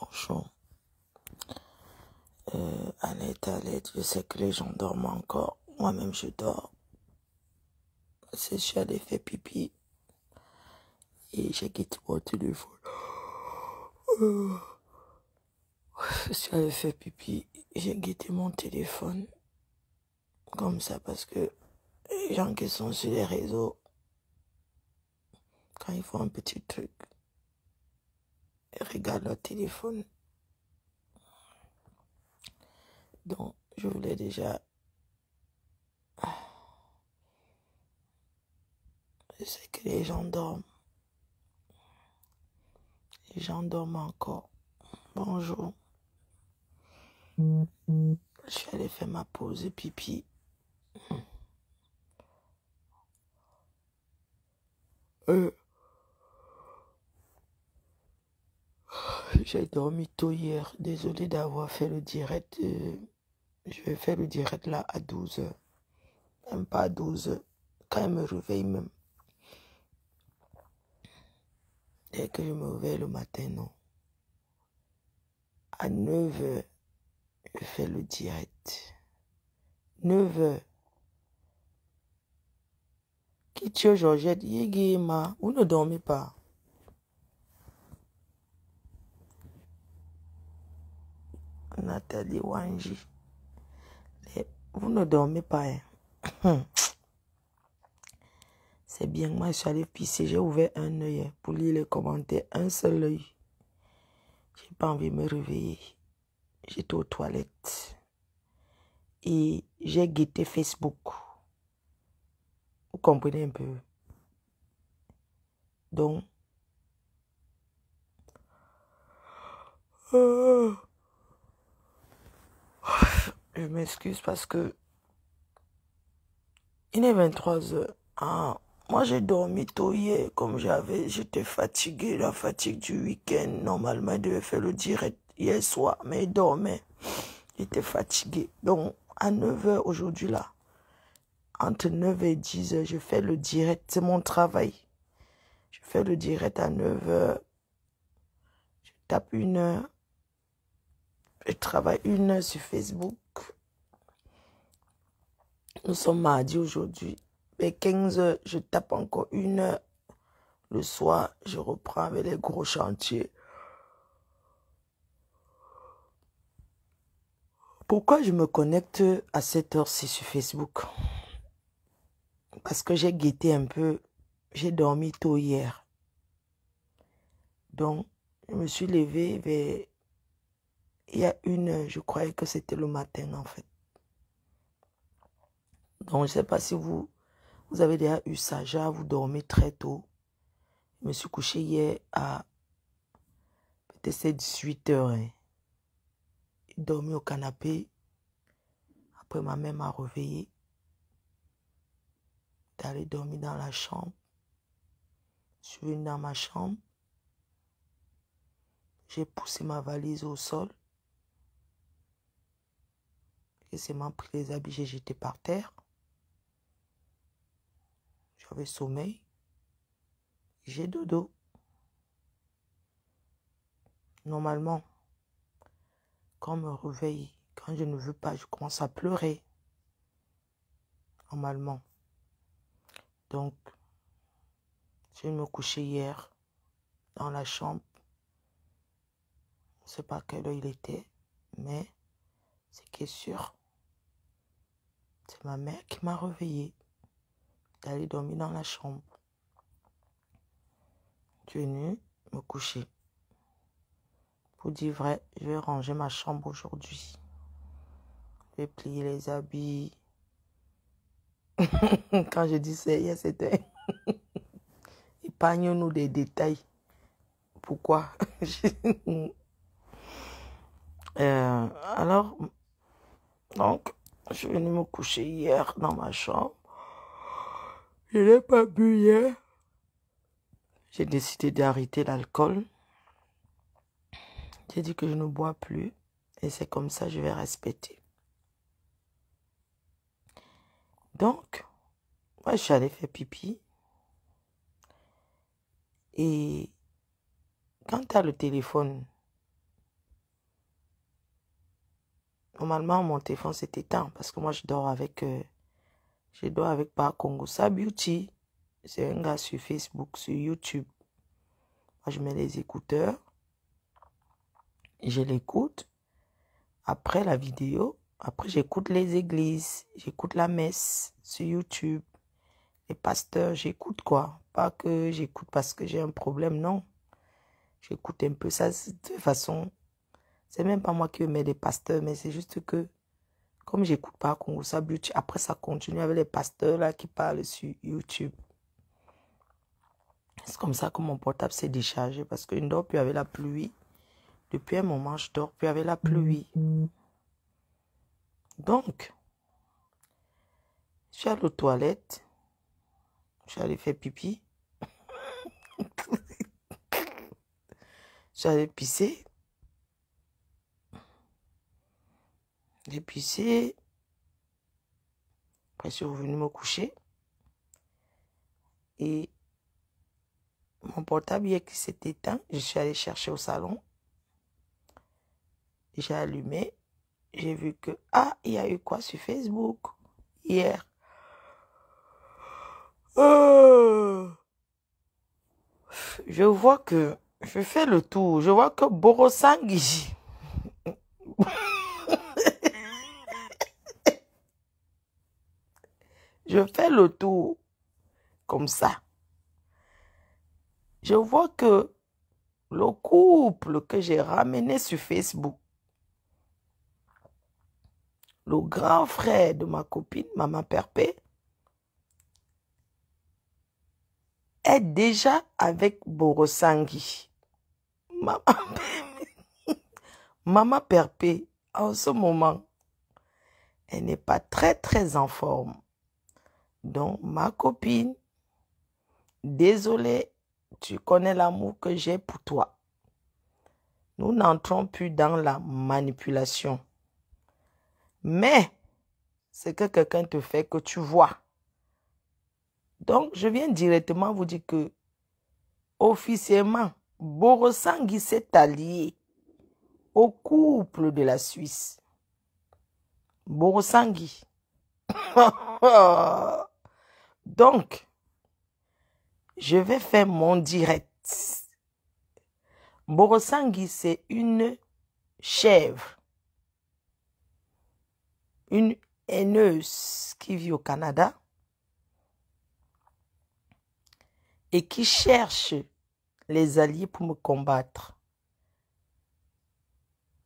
Bonjour. Annette, je sais que les gens dorment encore. Moi-même, je dors. Je suis allée faire pipi et j'ai quitté mon téléphone. Je suis allée faire pipi et j'ai quitté mon téléphone. Comme ça, parce que les gens qui sont sur les réseaux, quand ils font un petit truc, ils regardent leur téléphone. Donc, je voulais déjà... Je sais que les gens dorment. Les gens dorment encore. Bonjour. Je suis allée faire ma pause pipi. J'ai dormi tôt hier. Désolé d'avoir fait le direct. Je vais faire le direct là à 12h. Même pas à 12h. Quand elle me réveille même. Dès que je me réveille le matin, non. À 9h, je fais le direct. 9h. Kitio Georgette, Yégéma, vous ne dormez pas. Nathalie Wanji, vous ne dormez pas. Hein? C'est bien, moi je suis allée pisser, j'ai ouvert un œil pour lire les commentaires, un seul œil. J'ai pas envie de me réveiller. J'étais aux toilettes. Et j'ai guetté Facebook. Vous comprenez un peu? Donc, je m'excuse parce que il est 23h. Ah, moi j'ai dormi tôt hier comme j'étais fatigué, la fatigue du week-end. Normalement, je devais faire le direct hier soir, mais il dormait. J'étais fatigué. Donc, à 9h aujourd'hui là, entre 9h et 10h, je fais le direct. C'est mon travail. Je fais le direct à 9h. Je tape 1h. Je travaille 1h sur Facebook. Nous sommes mardi aujourd'hui. Vers 15h, je tape encore 1h. Le soir, je reprends avec les gros chantiers. Pourquoi je me connecte à cette heure-ci sur Facebook? Parce que j'ai guetté un peu. J'ai dormi tôt hier. Donc, je me suis levée vers... Il y a 1h, je croyais que c'était le matin en fait. Donc, je ne sais pas si vous avez déjà eu ça. Genre, vous dormez très tôt. Je me suis couché hier à peut-être 18h. Hein. J'ai dormi au canapé. Après, ma mère m'a réveillé. D'aller dormir dans la chambre. Je suis venue dans ma chambre. J'ai poussé ma valise au sol. J'ai seulement pris les habits, j'ai jeté par terre. J'avais sommeil. J'ai dodo. Normalement, quand on me réveille, quand je ne veux pas, je commence à pleurer. Normalement. Donc, je vais me coucher hier dans la chambre. Je ne sais pas à quelle heure il était, mais ce qui est sûr, c'est ma mère qui m'a réveillée d'aller dormir dans la chambre. Je suis venue me coucher. Pour dire vrai, je vais ranger ma chambre aujourd'hui. Je vais plier les habits. Quand je dis ça, c'était... Épargne-nous des détails. Pourquoi? Alors, donc, je suis venue me coucher hier dans ma chambre. Je n'ai pas bu hier. J'ai décidé d'arrêter l'alcool. J'ai dit que je ne bois plus. Et c'est comme ça que je vais respecter. Donc, moi, je suis allée faire pipi. Et Quand tu as le téléphone, normalement, mon téléphone s'éteint parce que moi, je dors avec Par Congo. Ça, Beauty, c'est un gars sur Facebook, sur YouTube. Moi, je mets les écouteurs, je l'écoute. Après la vidéo, après, j'écoute les églises, j'écoute la messe sur YouTube. Les pasteurs, j'écoute quoi. Pas que j'écoute parce que j'ai un problème, non. J'écoute un peu ça. De toute façon, c'est même pas moi qui mets des pasteurs, mais c'est juste que, comme j'écoute pas Congo Ça Beauty, après ça continue avec les pasteurs là qui parlent sur YouTube. C'est comme ça que mon portable s'est déchargé parce que je ne dors plus avec la pluie. Depuis un moment, je dors plus avec la pluie. Donc, je suis allée aux toilettes. Je suis allée faire pipi. Je suis allée pisser. J'ai pissé. Après, je suis revenue me coucher. Et mon portable, hier qui s'est éteint, je suis allée chercher au salon. J'ai allumé. J'ai vu que, il y a eu quoi sur Facebook hier? Je vois que, je fais le tour. Je vois que Borosangui. Je fais le tour comme ça. Je vois que le couple que j'ai ramené sur Facebook, le grand frère de ma copine, Maman Perpé, est déjà avec Borosangui. Maman Perpé, en ce moment, elle n'est pas très en forme. Donc, ma copine, désolée, tu connais l'amour que j'ai pour toi. Nous n'entrons plus dans la manipulation. Mais, c'est que quelqu'un te fait que tu vois. Donc, je viens directement vous dire que, officiellement, Borosangui s'est allié au couple de la Suisse. Borosangui. Donc, je vais faire mon direct. Borosangui, c'est une chèvre, une haineuse qui vit au Canada et qui cherche les alliés pour me combattre.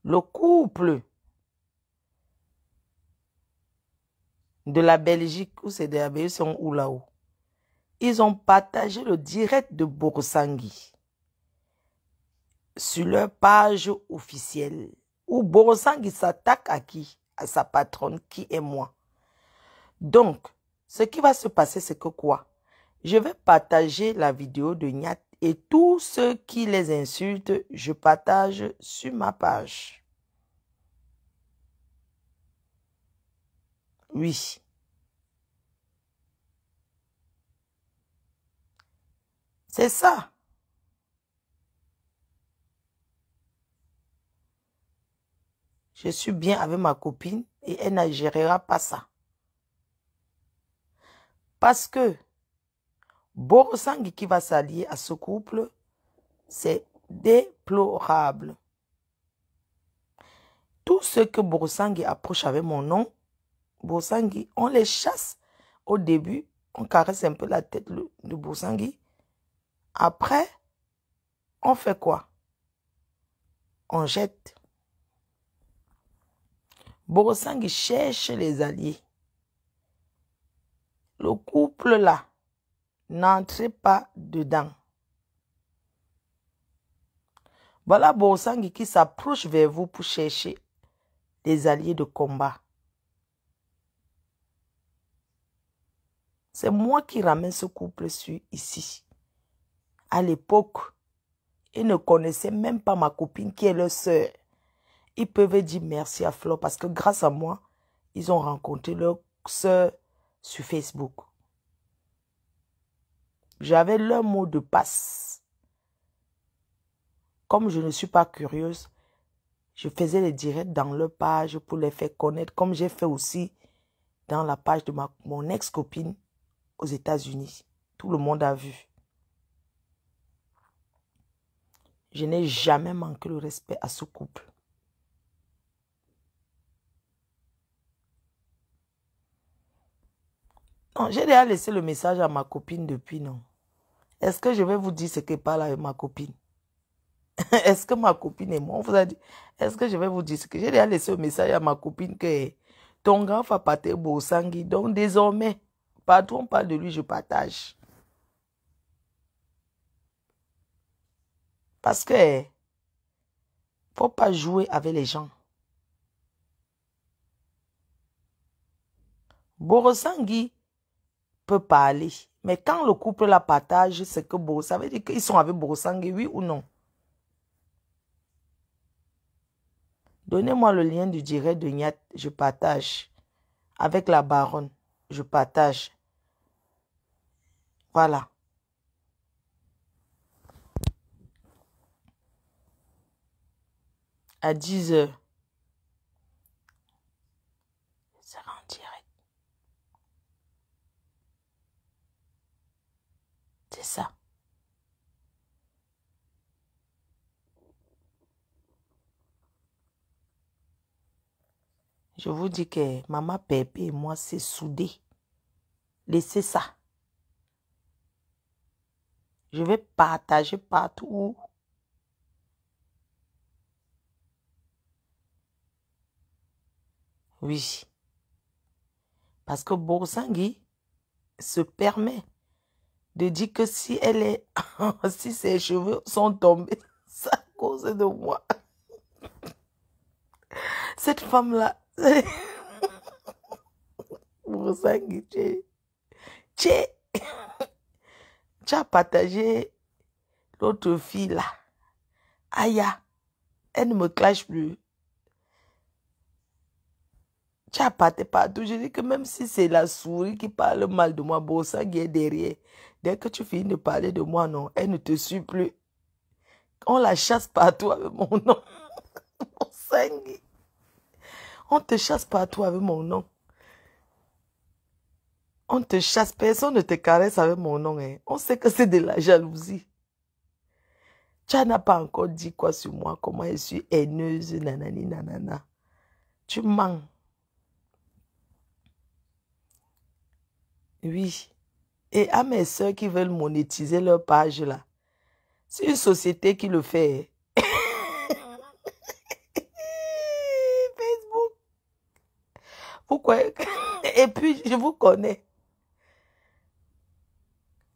Le couple de la Belgique, ou c'est de la Belgique, sont où là-haut? Ils ont partagé le direct de Borosangui sur leur page officielle. Où Borosangui s'attaque à qui? À sa patronne, qui est moi. Donc, ce qui va se passer, c'est que quoi? Je vais partager la vidéo de Nyat et tous ceux qui les insultent, je partage sur ma page. Oui. C'est ça. Je suis bien avec ma copine et elle ne gérera pas ça. Parce que Borosangui qui va s'allier à ce couple, c'est déplorable. Tout ce que Borosangui approche avec mon nom, Borosangui, on les chasse. Au début, on caresse un peu la tête de Borosangui. Après, on fait quoi? On jette. Borosangui cherche les alliés. Le couple là, n'entrez pas dedans. Voilà Borosangui qui s'approche vers vous pour chercher des alliés de combat. C'est moi qui ramène ce couple ici. À l'époque, ils ne connaissaient même pas ma copine qui est leur sœur. Ils peuvent dire merci à Flo parce que grâce à moi, ils ont rencontré leur sœur sur Facebook. J'avais leur mot de passe. Comme je ne suis pas curieuse, je faisais les directs dans leur page pour les faire connaître, comme j'ai fait aussi dans la page de mon ex-copine aux États-Unis. Tout le monde a vu. Je n'ai jamais manqué le respect à ce couple. Non, j'ai déjà laissé le message à ma copine depuis, non. Est-ce que je vais vous dire ce que parle avec ma copine? Est-ce que ma copine et moi, on vous a dit, est-ce que je vais vous dire ce que j'ai déjà laissé le message à ma copine que ton grand va partir beau sangui. Donc désormais, partout on parle de lui, je partage. Parce que faut pas jouer avec les gens. Borosangui peut parler. Mais quand le couple la partage, c'est que bon, ça veut dire qu'ils sont avec Borosangui, oui ou non? Donnez-moi le lien du direct de Nyat, je partage. Avec la baronne, je partage. Voilà. À 10 h. C'est en direct. C'est ça. Je vous dis que maman Pépé et moi, c'est soudé. Laissez ça. Je vais partager partout. Oui. Parce que Borosangui se permet de dire que si elle est, si ses cheveux sont tombés, c'est à cause de moi. Cette femme-là, Borosangui, tu as partagé l'autre fille là. Aya, elle ne me clash plus. Tu as parté partout. Je dis que même si c'est la souris qui parle mal de moi, Borosangui est derrière. Dès que tu finis de parler de moi, non, elle ne te suit plus. On la chasse partout avec mon nom. Borosangui. On te chasse partout avec mon nom. On te chasse, personne ne te caresse avec mon nom. Hein. On sait que c'est de la jalousie. Tu n'as pas encore dit quoi sur moi, comment je suis haineuse, nanani, nanana. Tu mens. Oui. Et à mes soeurs qui veulent monétiser leur page là, c'est une société qui le fait. Facebook. Pourquoi? Et puis, je vous connais.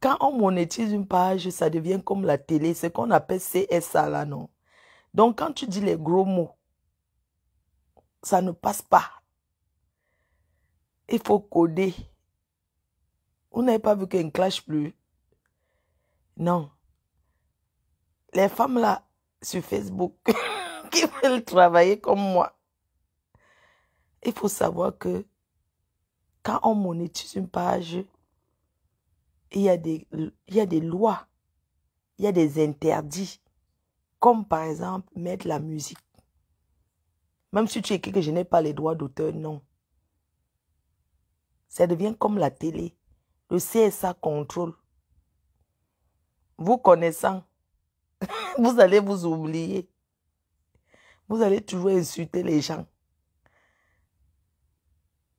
Quand on monétise une page, ça devient comme la télé, c'est qu'on appelle CSA là, non? Donc, quand tu dis les gros mots, ça ne passe pas. Il faut coder. Vous n'avez pas vu qu'il ne clash plus? Non. Les femmes là, sur Facebook, qui veulent travailler comme moi, il faut savoir que quand on monétise une page, il y a des lois, il y a des interdits, comme par exemple mettre la musique. Même si tu écris que je n'ai pas les droits d'auteur, non. Ça devient comme la télé. Le CSA contrôle. Vous connaissant, vous allez vous oublier. Vous allez toujours insulter les gens.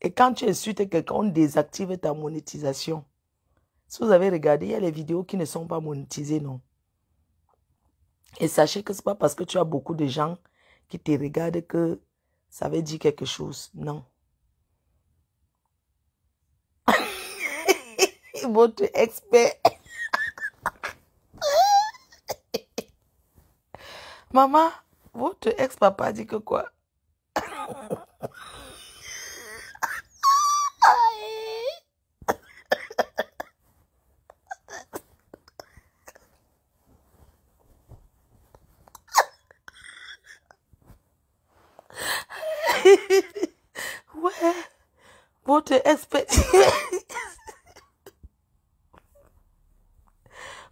Et quand tu insultes quelqu'un, on désactive ta monétisation. Si vous avez regardé, il y a les vidéos qui ne sont pas monétisées, non. Et sachez que ce n'est pas parce que tu as beaucoup de gens qui te regardent que ça veut dire quelque chose. Non. Votre expert. Maman, votre ex-papa dit que quoi? Ouais, votre expert.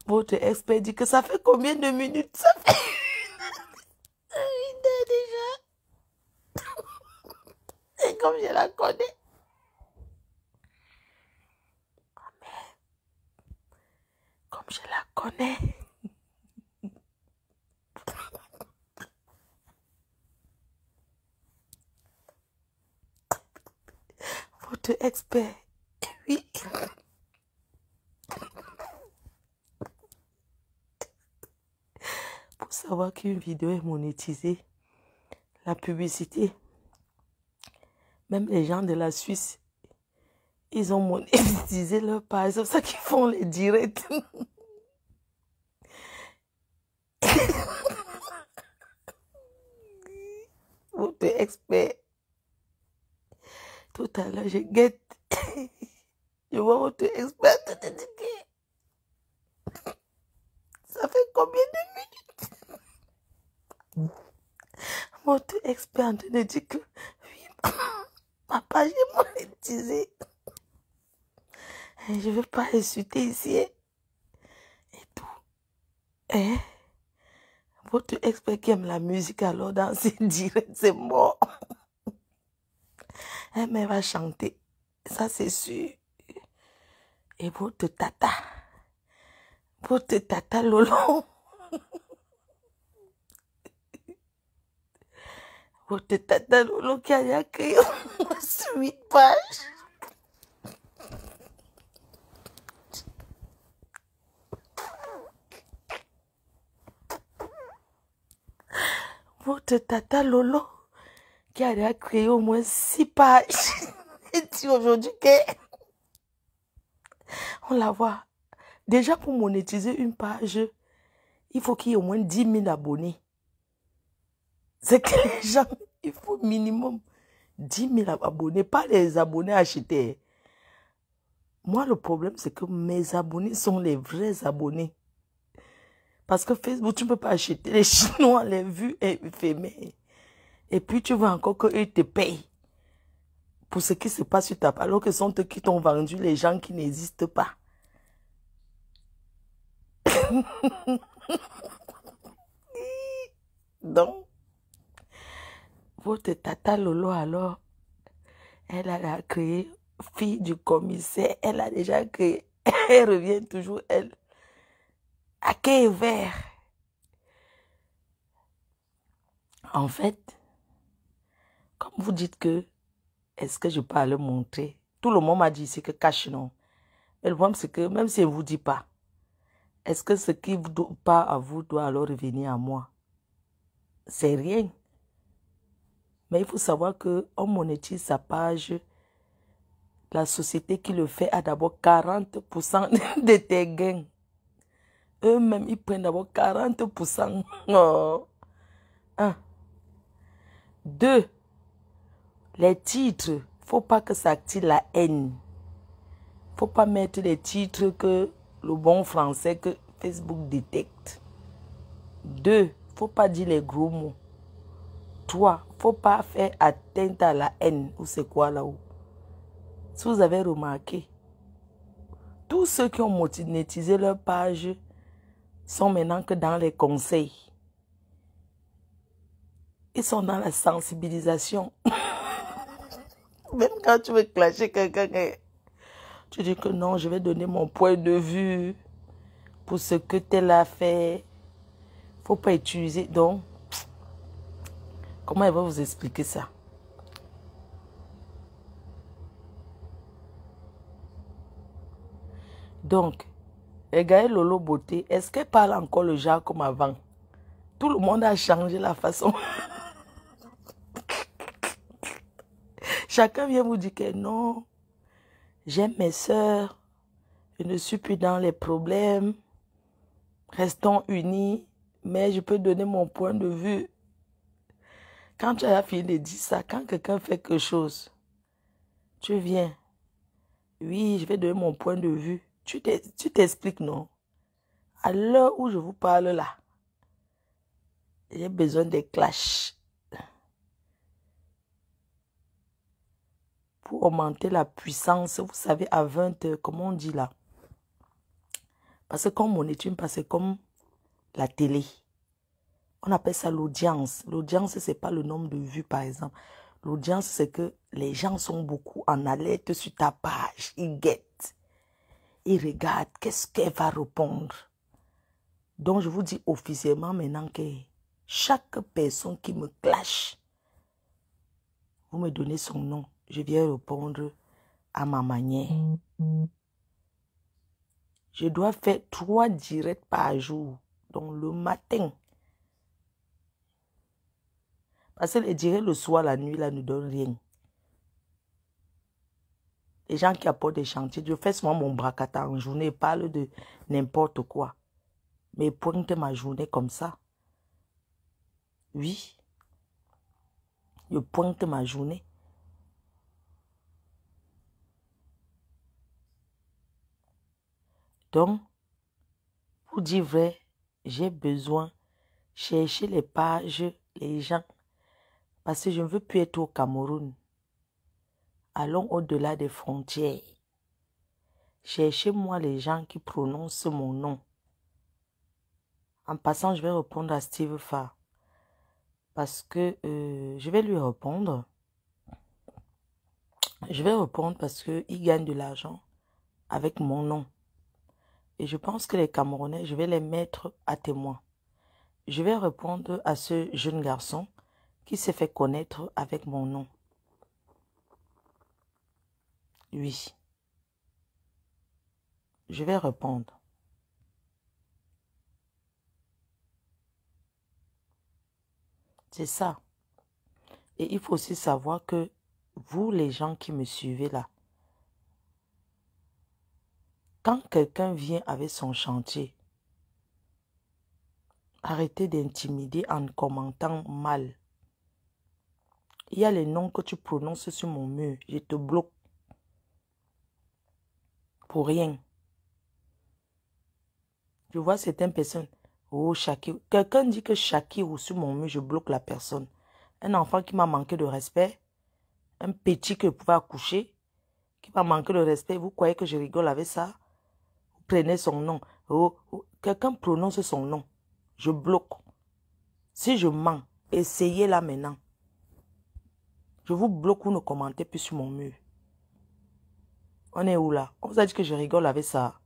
Votre expert dit que ça fait combien de minutes? Ça fait... Comme je la connais. Comme je la connais. Votre expert. Oui. Pour savoir qu'une vidéo est monétisée, la publicité, même les gens de la Suisse, ils ont monétisé leur page. C'est pour ça qu'ils font les directs. Votre expert. Tout à l'heure, je guette. Je vois votre expert. Ça fait combien de minutes? Votre expert en train de dire que oui, ma page est monétisée. Je ne veux pas insulter ici. Et tout. Hein? Votre expert qui aime la musique, alors dans ses directs, c'est mort. Mais elle va chanter. Ça, c'est sûr. Et votre tata Lolo. Votre tata Lolo qui a créé 8 pages. Votre tata Lolo qui a créé au moins 6 pages. Et dit aujourd'hui on la voit. Déjà pour monétiser une page, il faut qu'il y ait au moins 10 000 abonnés. C'est que les gens, il faut minimum 10 000 abonnés, pas les abonnés achetés. Moi, le problème, c'est que mes abonnés sont les vrais abonnés. Parce que Facebook, tu ne peux pas acheter les Chinois, les vues éphémères. Et puis, tu veux encore qu'eux te payent pour ce qui se passe sur ta page, alors que ce sont eux qui t'ont vendu les gens qui n'existent pas. Donc, votre tata Lolo, alors, elle a créé fille du commissaire. Elle a déjà créé. Elle revient toujours, elle, à quai vert. En fait, comme vous dites que, est-ce que je peux aller montrer? Tout le monde m'a dit c'est que cache non. Mais le problème, c'est que même si elle ne vous dit pas, est-ce que ce qui ne doit pas à vous doit alors revenir à moi? C'est rien. Mais il faut savoir qu'on monétise sa page. La société qui le fait a d'abord 40% de tes gains. Eux-mêmes, ils prennent d'abord 40%. Oh. 1. 2. Les titres. Faut pas que ça active la haine. Faut pas mettre les titres que le bon français que Facebook détecte. 2. Faut pas dire les gros mots. 3. Faut pas faire atteinte à la haine. Ou c'est quoi là-haut? Si vous avez remarqué, tous ceux qui ont monétisé leur page sont maintenant que dans les conseils. Ils sont dans la sensibilisation. Même quand tu veux clasher quelqu'un, tu dis que non, je vais donner mon point de vue pour ce que tel a fait. Faut pas utiliser. Donc, comment elle va vous expliquer ça? Donc, regardez Lolo Beauté. Est-ce qu'elle parle encore le genre comme avant? Tout le monde a changé la façon. Chacun vient vous dire que non, j'aime mes sœurs, je ne suis plus dans les problèmes, restons unis, mais je peux donner mon point de vue. Quand tu as fini de dire ça, quand quelqu'un fait quelque chose, tu viens, oui, je vais donner mon point de vue. Tu t'expliques, non? À l'heure où je vous parle là, j'ai besoin des clashs. Pour augmenter la puissance, vous savez, à 20 heures, comment on dit là? Parce que comme on étudie, c'est comme la télé. On appelle ça l'audience. L'audience, ce n'est pas le nombre de vues, par exemple. L'audience, c'est que les gens sont beaucoup en alerte sur ta page. Ils guettent. Ils regardent qu'est-ce qu'elle va répondre. Donc, je vous dis officiellement maintenant que chaque personne qui me clash, vous me donnez son nom. Je viens répondre à ma manière. Je dois faire 3 directs par jour. Donc, le matin. Parce que les directs le soir, la nuit, là, ne donnent rien. Les gens qui apportent des chantiers, je fais souvent mon bracata en journée, ils parlent de n'importe quoi. Mais pointe ma journée comme ça. Oui. Je pointe ma journée. Donc, pour dire vrai, j'ai besoin de chercher les pages, les gens. Parce que je ne veux plus être au Cameroun. Allons au-delà des frontières. Cherchez-moi les gens qui prononcent mon nom. En passant, je vais répondre à Steve Farr. Parce que je vais lui répondre. Je vais répondre parce qu'il gagne de l'argent avec mon nom. Et je pense que les Camerounais, je vais les mettre à témoin. Je vais répondre à ce jeune garçon qui s'est fait connaître avec mon nom. Oui. Je vais répondre. C'est ça. Et il faut aussi savoir que vous, les gens qui me suivez là, quand quelqu'un vient avec son chantier, arrêtez d'intimider en commentant mal. Il y a les noms que tu prononces sur mon mur. Je te bloque. Pour rien. Je vois certaines personnes. Oh, Shakir. Quelqu'un dit que Shakir sur mon mur, je bloque la personne. Un enfant qui m'a manqué de respect. Un petit que je pouvais accoucher. Qui m'a manqué de respect. Vous croyez que je rigole avec ça? Vous prenez son nom. Oh, oh. Quelqu'un prononce son nom. Je bloque. Si je mens, essayez là maintenant. Je vous bloque ou ne commentez plus sur mon mur. On est où là? On vous a dit que je rigole avec ça.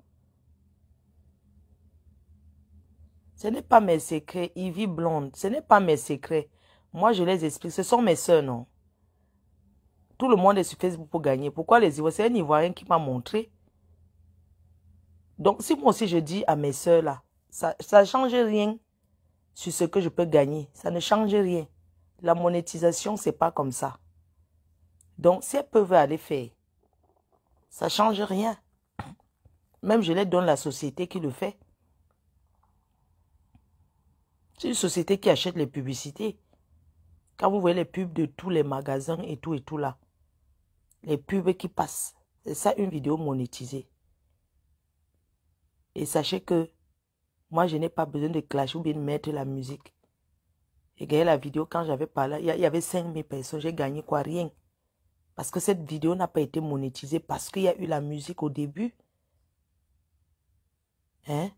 Ce n'est pas mes secrets. Ivy Blonde, ce n'est pas mes secrets. Moi, je les explique. Ce sont mes soeurs, non? Tout le monde est sur Facebook pour gagner. Pourquoi les Ivoiriens? C'est un Ivoirien qui m'a montré. Donc, si moi aussi je dis à mes soeurs là, ça ne change rien sur ce que je peux gagner. Ça ne change rien. La monétisation, c'est pas comme ça. Donc, si elles peuvent aller faire, ça ne change rien. Même je les donne la société qui le fait. C'est une société qui achète les publicités. Quand vous voyez les pubs de tous les magasins et tout là, les pubs qui passent, c'est ça une vidéo monétisée. Et sachez que moi, je n'ai pas besoin de clasher ou bien de mettre la musique. J'ai gagné la vidéo quand j'avais parlé. Il y avait 5000 personnes. J'ai gagné quoi? Rien. Parce que cette vidéo n'a pas été monétisée parce qu'il y a eu la musique au début. Hein?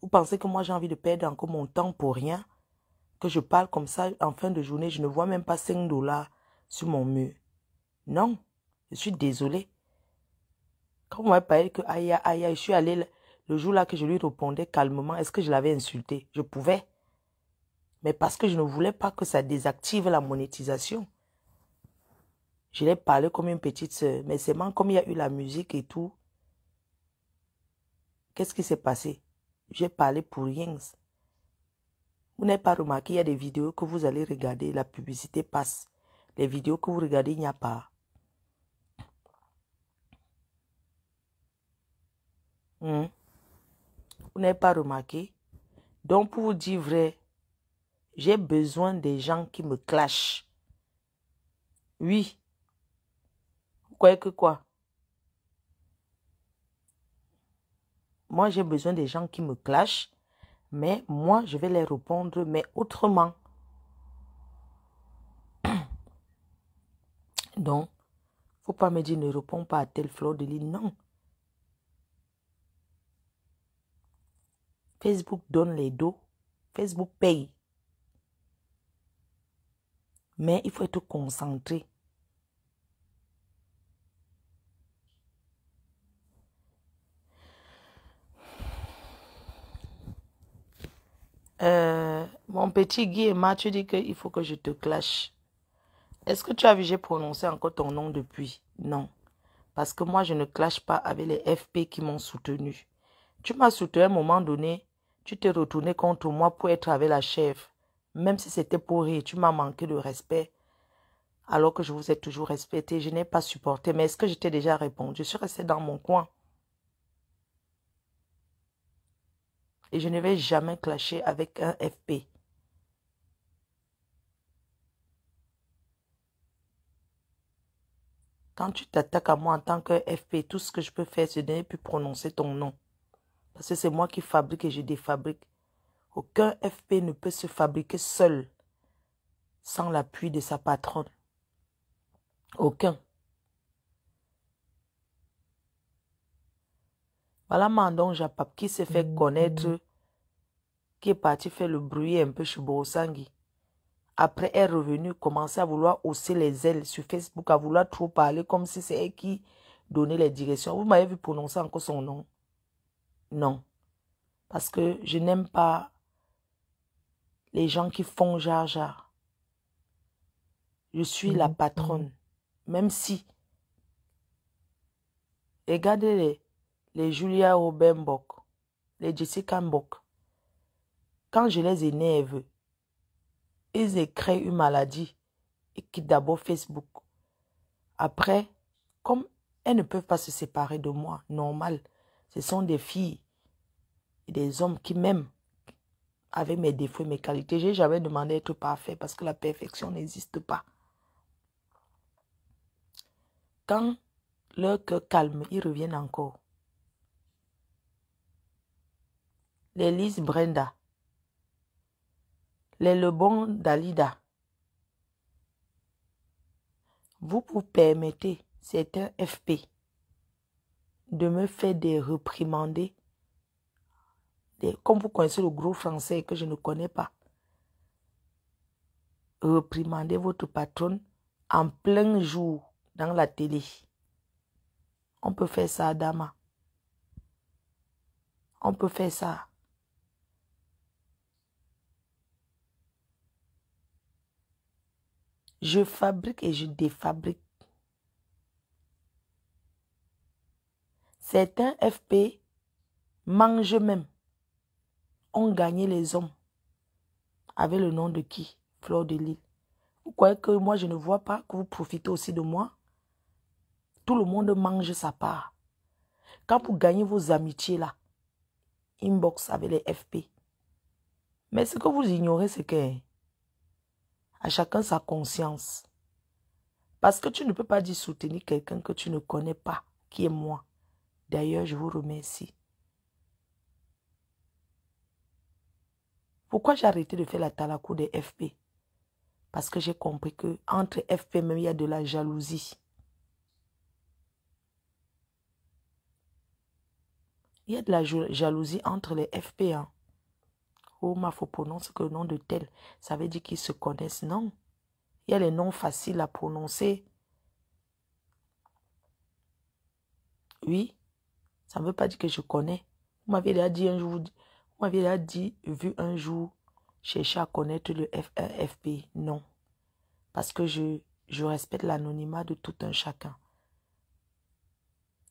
Vous pensez que moi, j'ai envie de perdre encore mon temps pour rien? Que je parle comme ça en fin de journée, je ne vois même pas 5 $ sur mon mur. Non. Je suis désolée. Quand vous m'avez parlé que aïe, aïe, je suis allée le jour là que je lui répondais calmement, est-ce que je l'avais insulté? Je pouvais. Mais parce que je ne voulais pas que ça désactive la monétisation. Je l'ai parlé comme une petite soeur. Mais c'est comme il y a eu la musique et tout. Qu'est-ce qui s'est passé? J'ai parlé pour rien. Vous n'avez pas remarqué, il y a des vidéos que vous allez regarder, la publicité passe. Les vidéos que vous regardez, il n'y a pas. Vous n'avez pas remarqué? Donc, pour vous dire vrai, j'ai besoin des gens qui me clashent. Oui. Vous croyez que quoi? Moi, j'ai besoin des gens qui me clashent, mais moi, je vais les répondre, mais autrement. Donc, faut pas me dire ne réponds pas à telle fleur de lys. Non. Facebook donne les dos. Facebook paye. Mais il faut être concentré. Mon petit Guy Emma, tu dis qu'il faut que je te clash. Est-ce que tu as vu, j'ai prononcé encore ton nom depuis? Non. Parce que moi, je ne clash pas avec les FP qui m'ont soutenu. Tu m'as soutenu à un moment donné, tu t'es retourné contre moi pour être avec la chef. Même si c'était pour rire, tu m'as manqué de respect. Alors que je vous ai toujours respecté, je n'ai pas supporté. Mais est-ce que je t'ai déjà répondu? Je suis restée dans mon coin. Et je ne vais jamais clasher avec un FP. Quand tu t'attaques à moi en tant que FP, tout ce que je peux faire, c'est de ne plus prononcer ton nom. Parce que c'est moi qui fabrique et je défabrique. Aucun FP ne peut se fabriquer seul sans l'appui de sa patronne. Aucun. Voilà Mandon Japap qui s'est fait connaître, qui est parti faire le bruit un peu chez Borosangui. Après, elle est revenue, commencer à vouloir hausser les ailes sur Facebook, à vouloir trop parler comme si c'est elle qui donnait les directions. Vous m'avez vu prononcer encore son nom? Non. Parce que je n'aime pas les gens qui font jar. Je suis la patronne. Même si, regardez les Julia Obenbok, les Jessica Mbok. Quand je les énerve, ils créent une maladie et quittent d'abord Facebook. Après, comme elles ne peuvent pas se séparer de moi, normal, ce sont des filles et des hommes qui m'aiment avec mes défauts et mes qualités. Je n'ai jamais demandé d'être parfait parce que la perfection n'existe pas. Quand leur cœur calme, ils reviennent encore. Les Lise Brenda, les Lebon Dalida, vous permettez, c'est un FP, de me faire des reprimandés, comme vous connaissez le gros français que je ne connais pas. Reprimandez votre patronne en plein jour dans la télé. On peut faire ça, Adama. On peut faire ça. Je fabrique et je défabrique. Certains FP mangent même. Ont gagné les hommes. Avec le nom de qui? Fleur de Lille. Vous croyez que moi je ne vois pas que vous profitez aussi de moi? Tout le monde mange sa part. Quand vous gagnez vos amitiés là, inbox avec les FP. Mais ce que vous ignorez, c'est que à chacun sa conscience. Parce que tu ne peux pas dire soutenir quelqu'un que tu ne connais pas, qui est moi. D'ailleurs, je vous remercie. Pourquoi j'ai arrêté de faire la talakou des FP? Parce que j'ai compris que entre FP même, il y a de la jalousie. Il y a de la jalousie entre les FP. Hein. Oh, il faut prononcer que le nom de tel. Ça veut dire qu'ils se connaissent. Non. Il y a les noms faciles à prononcer. Oui. Ça ne veut pas dire que je connais. Vous m'avez déjà dit un jour, vous m'avez déjà dit, vu un jour, chercher à connaître le FP. Non. Parce que je respecte l'anonymat de tout un chacun.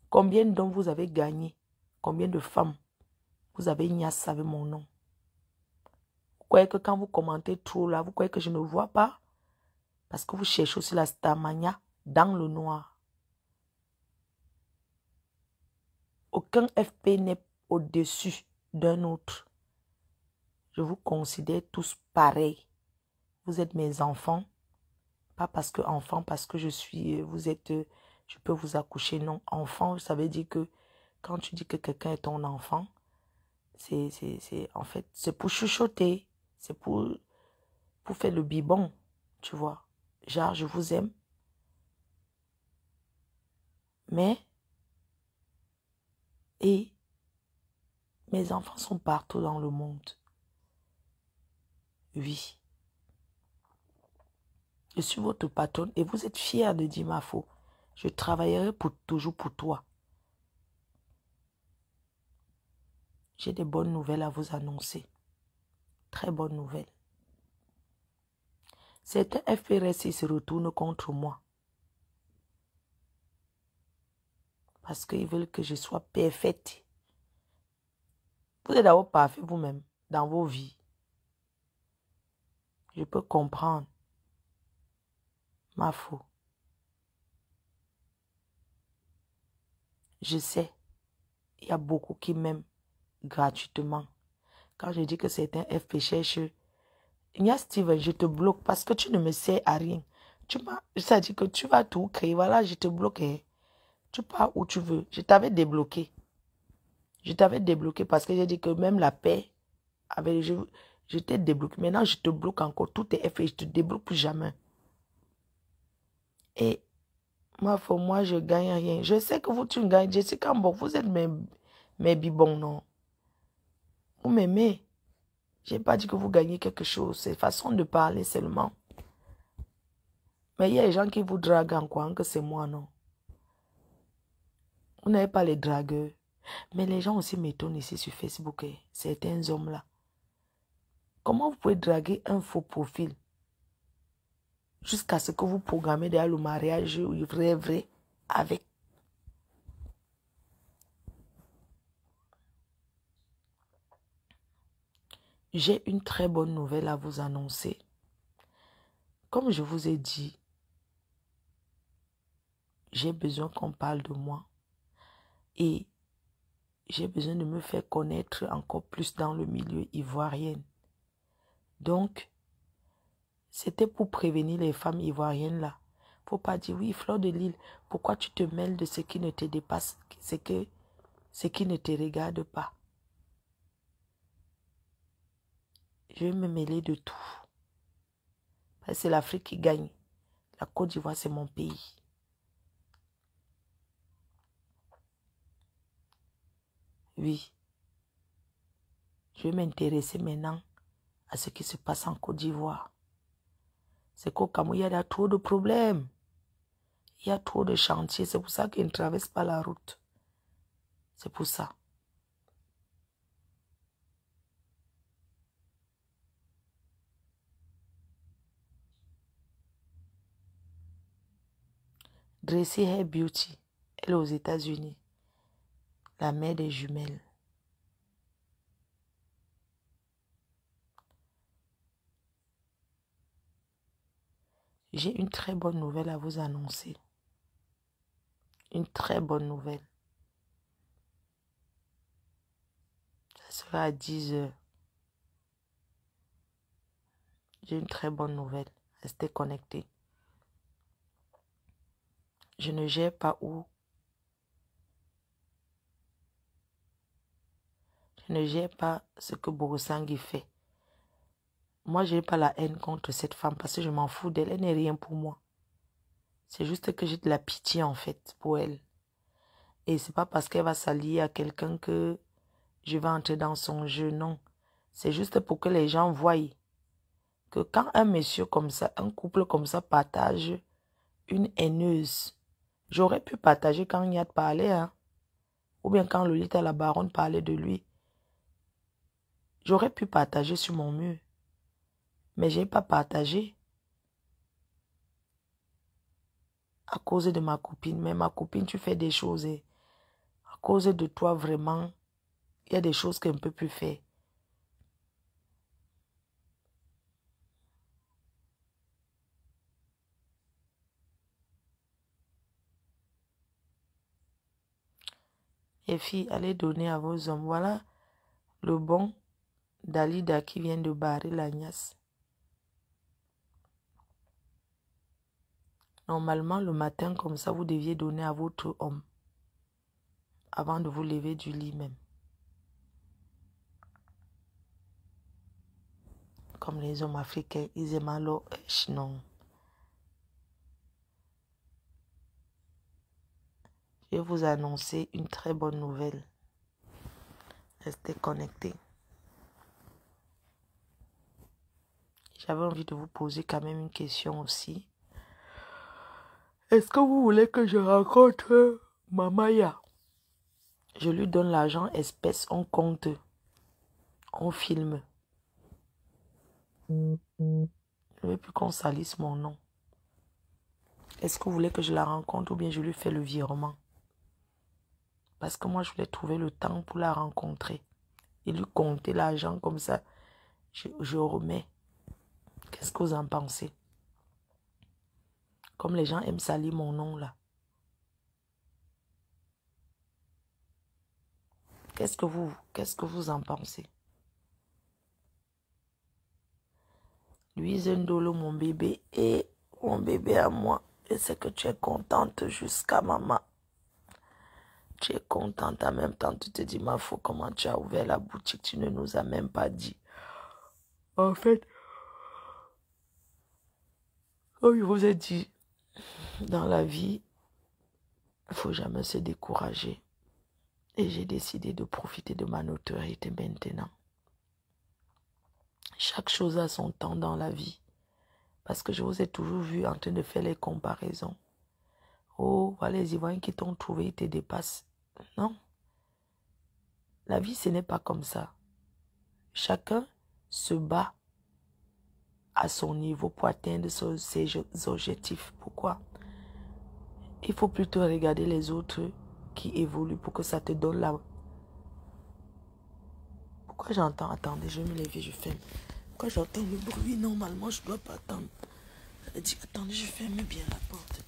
Combien d'hommes vous avez gagné? Combien de femmes vous avez ignace avec mon nom? Vous croyez que quand vous commentez trop là, vous croyez que je ne vois pas? Parce que vous cherchez aussi la starmania dans le noir. Aucun FP n'est au-dessus d'un autre. Je vous considère tous pareils. Vous êtes mes enfants. Pas parce que enfant, parce que je peux vous accoucher. Non, enfant, ça veut dire que quand tu dis que quelqu'un est ton enfant, en fait, c'est pour chuchoter. C'est pour faire le bibon, tu vois. Genre, je vous aime. Mais, et mes enfants sont partout dans le monde. Oui. Je suis votre patronne et vous êtes fiers de dire ma faute. Je travaillerai toujours pour toi. J'ai des bonnes nouvelles à vous annoncer. Très bonne nouvelle. Certains FPRC se retournent contre moi. Parce qu'ils veulent que je sois parfaite. Vous êtes d'abord parfait vous-même dans vos vies. Je peux comprendre. Ma faute. Je sais. Il y a beaucoup qui m'aiment gratuitement. Quand je dis que c'est un FP cherche, il y a Steven, je te bloque parce que tu ne me sers à rien. Ça dit que tu vas tout créer. Voilà, je te bloque. Tu pars où tu veux. Je t'avais débloqué. Je t'avais débloqué parce que j'ai dit que même la paix, je t'ai débloqué. Maintenant, je te bloque encore. Tout est fait. Je te débloque plus jamais. Et moi, je gagne rien. Je sais que vous, tu gagnes. Jessica Mbok, vous êtes mes bibons, non? Vous m'aimez. Je n'ai pas dit que vous gagnez quelque chose. C'est façon de parler seulement. Mais il y a des gens qui vous draguent en croyant que c'est moi, non? Vous n'avez pas les dragueurs. Mais les gens aussi m'étonnent ici sur Facebook. Certains hommes-là. Comment vous pouvez draguer un faux profil jusqu'à ce que vous programmez derrière le mariage vrai avec? J'ai une très bonne nouvelle à vous annoncer. Comme je vous ai dit, j'ai besoin qu'on parle de moi. Et j'ai besoin de me faire connaître encore plus dans le milieu ivoirien. Donc, c'était pour prévenir les femmes ivoiriennes là. Faut pas dire, oui, Fleur de Lille, pourquoi tu te mêles de ce qui ne te dépasse, ce qui ne te regarde pas. Je vais me mêler de tout. C'est l'Afrique qui gagne. La Côte d'Ivoire, c'est mon pays. Oui. Je vais m'intéresser maintenant à ce qui se passe en Côte d'Ivoire. C'est qu'au Cameroun, il y a trop de problèmes. Il y a trop de chantiers. C'est pour ça qu'ils ne traversent pas la route. C'est pour ça. Dressy Hair Beauty, elle est aux États-Unis. La mère des jumelles. J'ai une très bonne nouvelle à vous annoncer. Une très bonne nouvelle. Ça sera à 10 h. J'ai une très bonne nouvelle. Restez connectés. Je ne gère pas où. Je ne gère pas ce que Borosangui fait. Moi, je n'ai pas la haine contre cette femme parce que je m'en fous d'elle. Elle n'est rien pour moi. C'est juste que j'ai de la pitié en fait pour elle. Et c'est pas parce qu'elle va s'allier à quelqu'un que je vais entrer dans son jeu, non. C'est juste pour que les gens voient que quand un monsieur comme ça, un couple comme ça partage une haineuse, j'aurais pu partager quand Niat parlait, hein, ou bien quand Lolita la baronne parlait de lui. J'aurais pu partager sur mon mur, mais je n'ai pas partagé à cause de ma copine. Mais ma copine, tu fais des choses et à cause de toi, vraiment, il y a des choses qu'elle ne peut plus faire. Et filles, allez donner à vos hommes. Voilà le bon Dalida qui vient de barrer l'agnasse. Normalement, le matin, comme ça, vous deviez donner à votre homme avant de vous lever du lit même. Comme les hommes africains, ils aiment alors non. Je vais vous annoncer une très bonne nouvelle. Restez connectés. J'avais envie de vous poser quand même une question aussi. Est-ce que vous voulez que je rencontre Mamaya? Je lui donne l'argent espèce, on compte, on filme. Je ne veux plus qu'on salisse mon nom. Est-ce que vous voulez que je la rencontre ou bien je lui fais le virement? Parce que moi, je voulais trouver le temps pour la rencontrer. Et lui compter l'argent comme ça. Je remets. Qu'est-ce que vous en pensez? Comme les gens aiment salir mon nom là. Qu'est-ce que vous en pensez? Louise Ndolo, mon bébé, et mon bébé à moi. Je sais que tu es contente jusqu'à maman. Tu es contente en même temps. Tu te dis, ma fou, comment tu as ouvert la boutique? Tu ne nous as même pas dit. En fait, comme je vous ai dit, dans la vie, il ne faut jamais se décourager. Et j'ai décidé de profiter de ma notoriété maintenant. Chaque chose a son temps dans la vie. Parce que je vous ai toujours vu en train de faire les comparaisons. Oh, voilà les Ivoiriens qui t'ont trouvé, ils te dépassent. Non. La vie, ce n'est pas comme ça. Chacun se bat à son niveau pour atteindre ses objectifs. Pourquoi? Il faut plutôt regarder les autres qui évoluent pour que ça te donne la... Pourquoi j'entends? Attendez, je vais me lever, je ferme. Pourquoi j'entends le bruit? Normalement, je ne dois pas attendre. Elle dit, attendez, je ferme bien la porte.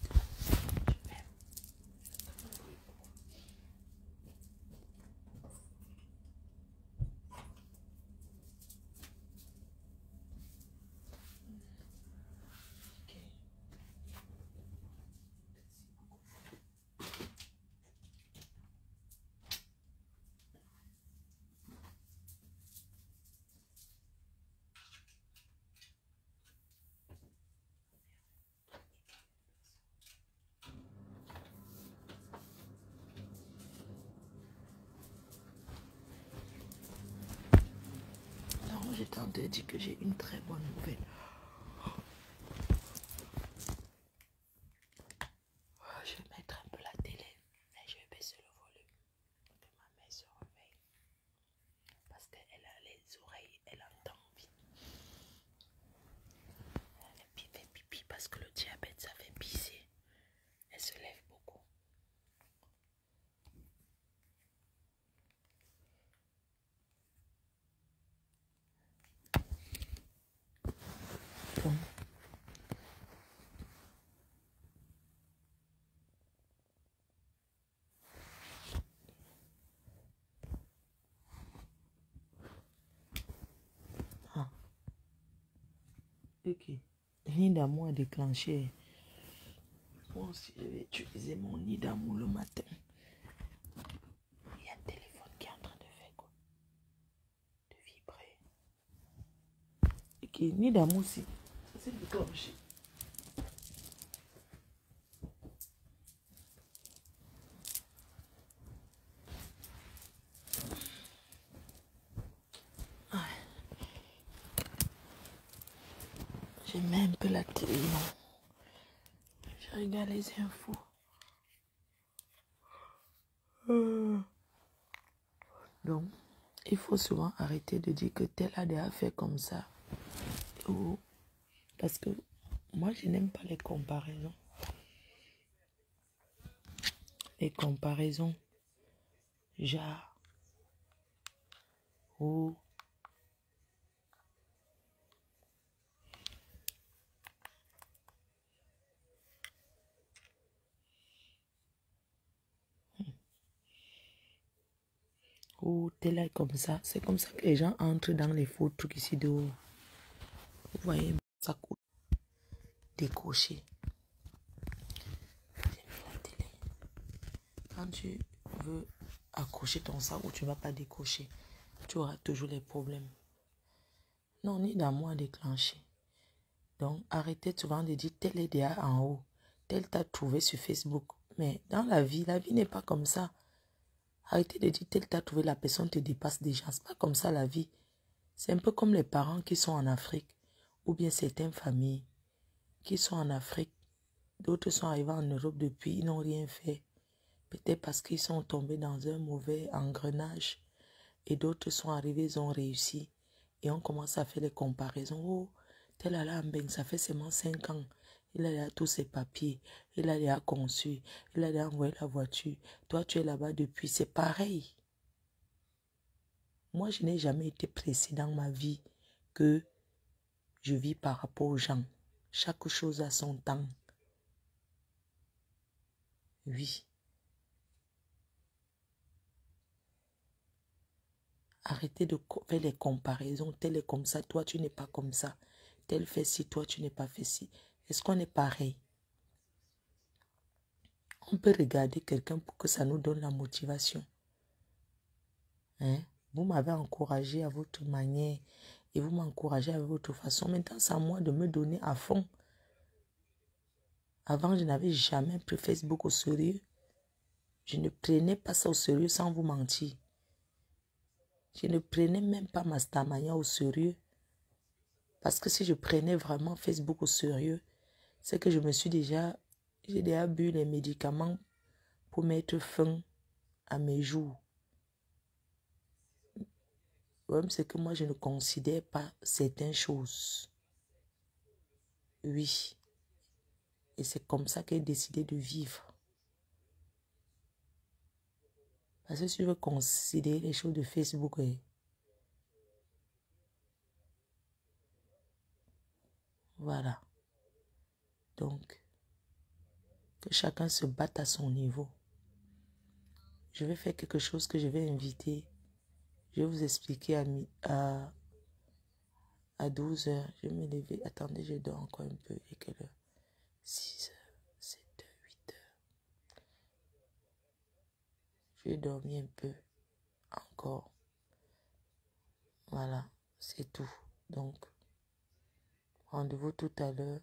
Alors, j'étais en train de dire que j'ai une très bonne nouvelle. Je vais mettre un peu la télé, mais je vais baisser le volume. Que ma mère se réveille. Parce qu'elle a les oreilles, elle entend vite. Elle fait pipi parce que le diabète, ça fait pisser. Elle se lève beaucoup. Bon. Ah. Ok. Nid d'amour a déclenché. Moi aussi, je vais utiliser mon nid d'amour le matin. Il y a un téléphone qui est en train de faire quoi? De vibrer. Ok, nid d'amour aussi. C'est déclenché. Je mets un peu la télé, non. Je regarde les infos. Donc, il faut souvent arrêter de dire que tel a déjà fait comme ça. Ou, parce que moi, je n'aime pas les comparaisons. Les comparaisons, genre, ou, ou tel est comme ça. C'est comme ça que les gens entrent dans les faux trucs ici dehors. Vous voyez, ça coûte décocher. J'ai mis la télé. Quand tu veux accrocher ton sac ou tu ne vas pas décocher, tu auras toujours les problèmes. Non, ni dans moi déclenché. Donc, arrêtez souvent de dire tel est déjà en haut. Tel t'a trouvé sur Facebook. Mais dans la vie n'est pas comme ça. Arrêtez de dire tel t'a trouvé, la personne te dépasse déjà. C'est pas comme ça la vie. C'est un peu comme les parents qui sont en Afrique. Ou bien certaines familles qui sont en Afrique. D'autres sont arrivés en Europe depuis, ils n'ont rien fait. Peut-être parce qu'ils sont tombés dans un mauvais engrenage. Et d'autres sont arrivés, ils ont réussi. Et on commence à faire les comparaisons. Oh, tel Alain Mbeng, ça fait seulement 5 ans. Il a déjà tous ses papiers. Il a déjà conçu. Il a déjà envoyé la voiture. Toi, tu es là-bas depuis. C'est pareil. Moi, je n'ai jamais été pressée dans ma vie que je vis par rapport aux gens. Chaque chose a son temps. Oui. Arrêtez de faire les comparaisons. Tel est comme ça, toi tu n'es pas comme ça. Tel fait ci, toi tu n'es pas fait ci. Est-ce qu'on est pareil? On peut regarder quelqu'un pour que ça nous donne la motivation. Hein? Vous m'avez encouragé à votre manière et vous m'encouragez à votre façon. Maintenant, c'est à moi de me donner à fond. Avant, je n'avais jamais pris Facebook au sérieux. Je ne prenais pas ça au sérieux sans vous mentir. Je ne prenais même pas Mastamania au sérieux. Parce que si je prenais vraiment Facebook au sérieux, c'est que j'ai déjà bu les médicaments pour mettre fin à mes jours. Le problème, c'est que moi, je ne considère pas certaines choses. Oui. Et c'est comme ça que j'ai décidé de vivre. Parce que si je veux considérer les choses de Facebook, voilà. Donc, que chacun se batte à son niveau. Je vais faire quelque chose que je vais inviter. Je vais vous expliquer à 12 heures. Je vais me lever. Attendez, je dors encore un peu. Et quelle heure? 6 heures, 7 heures, 8 heures. Je vais dormir un peu. Encore. Voilà, c'est tout. Donc, rendez-vous tout à l'heure.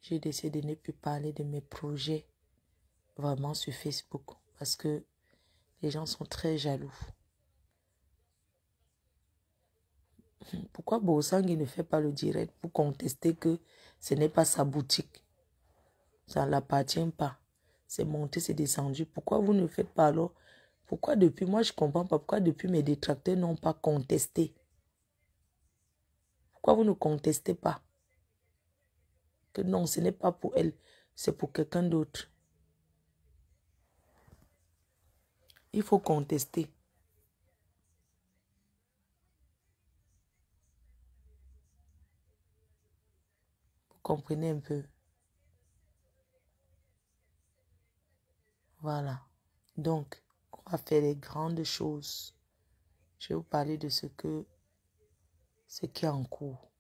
J'ai décidé de ne plus parler de mes projets vraiment sur Facebook parce que les gens sont très jaloux. Pourquoi Bosangui ne fait pas le direct pour contester que ce n'est pas sa boutique? Ça ne l'appartient pas. C'est monté, c'est descendu. Pourquoi vous ne faites pas alors? Pourquoi depuis, moi je ne comprends pas, pourquoi depuis mes détracteurs n'ont pas contesté? Pourquoi vous ne contestez pas? Que non, ce n'est pas pour elle, c'est pour quelqu'un d'autre. Il faut contester. Vous comprenez un peu? Voilà. Donc, on va faire les grandes choses. Je vais vous parler de ce qui est en cours.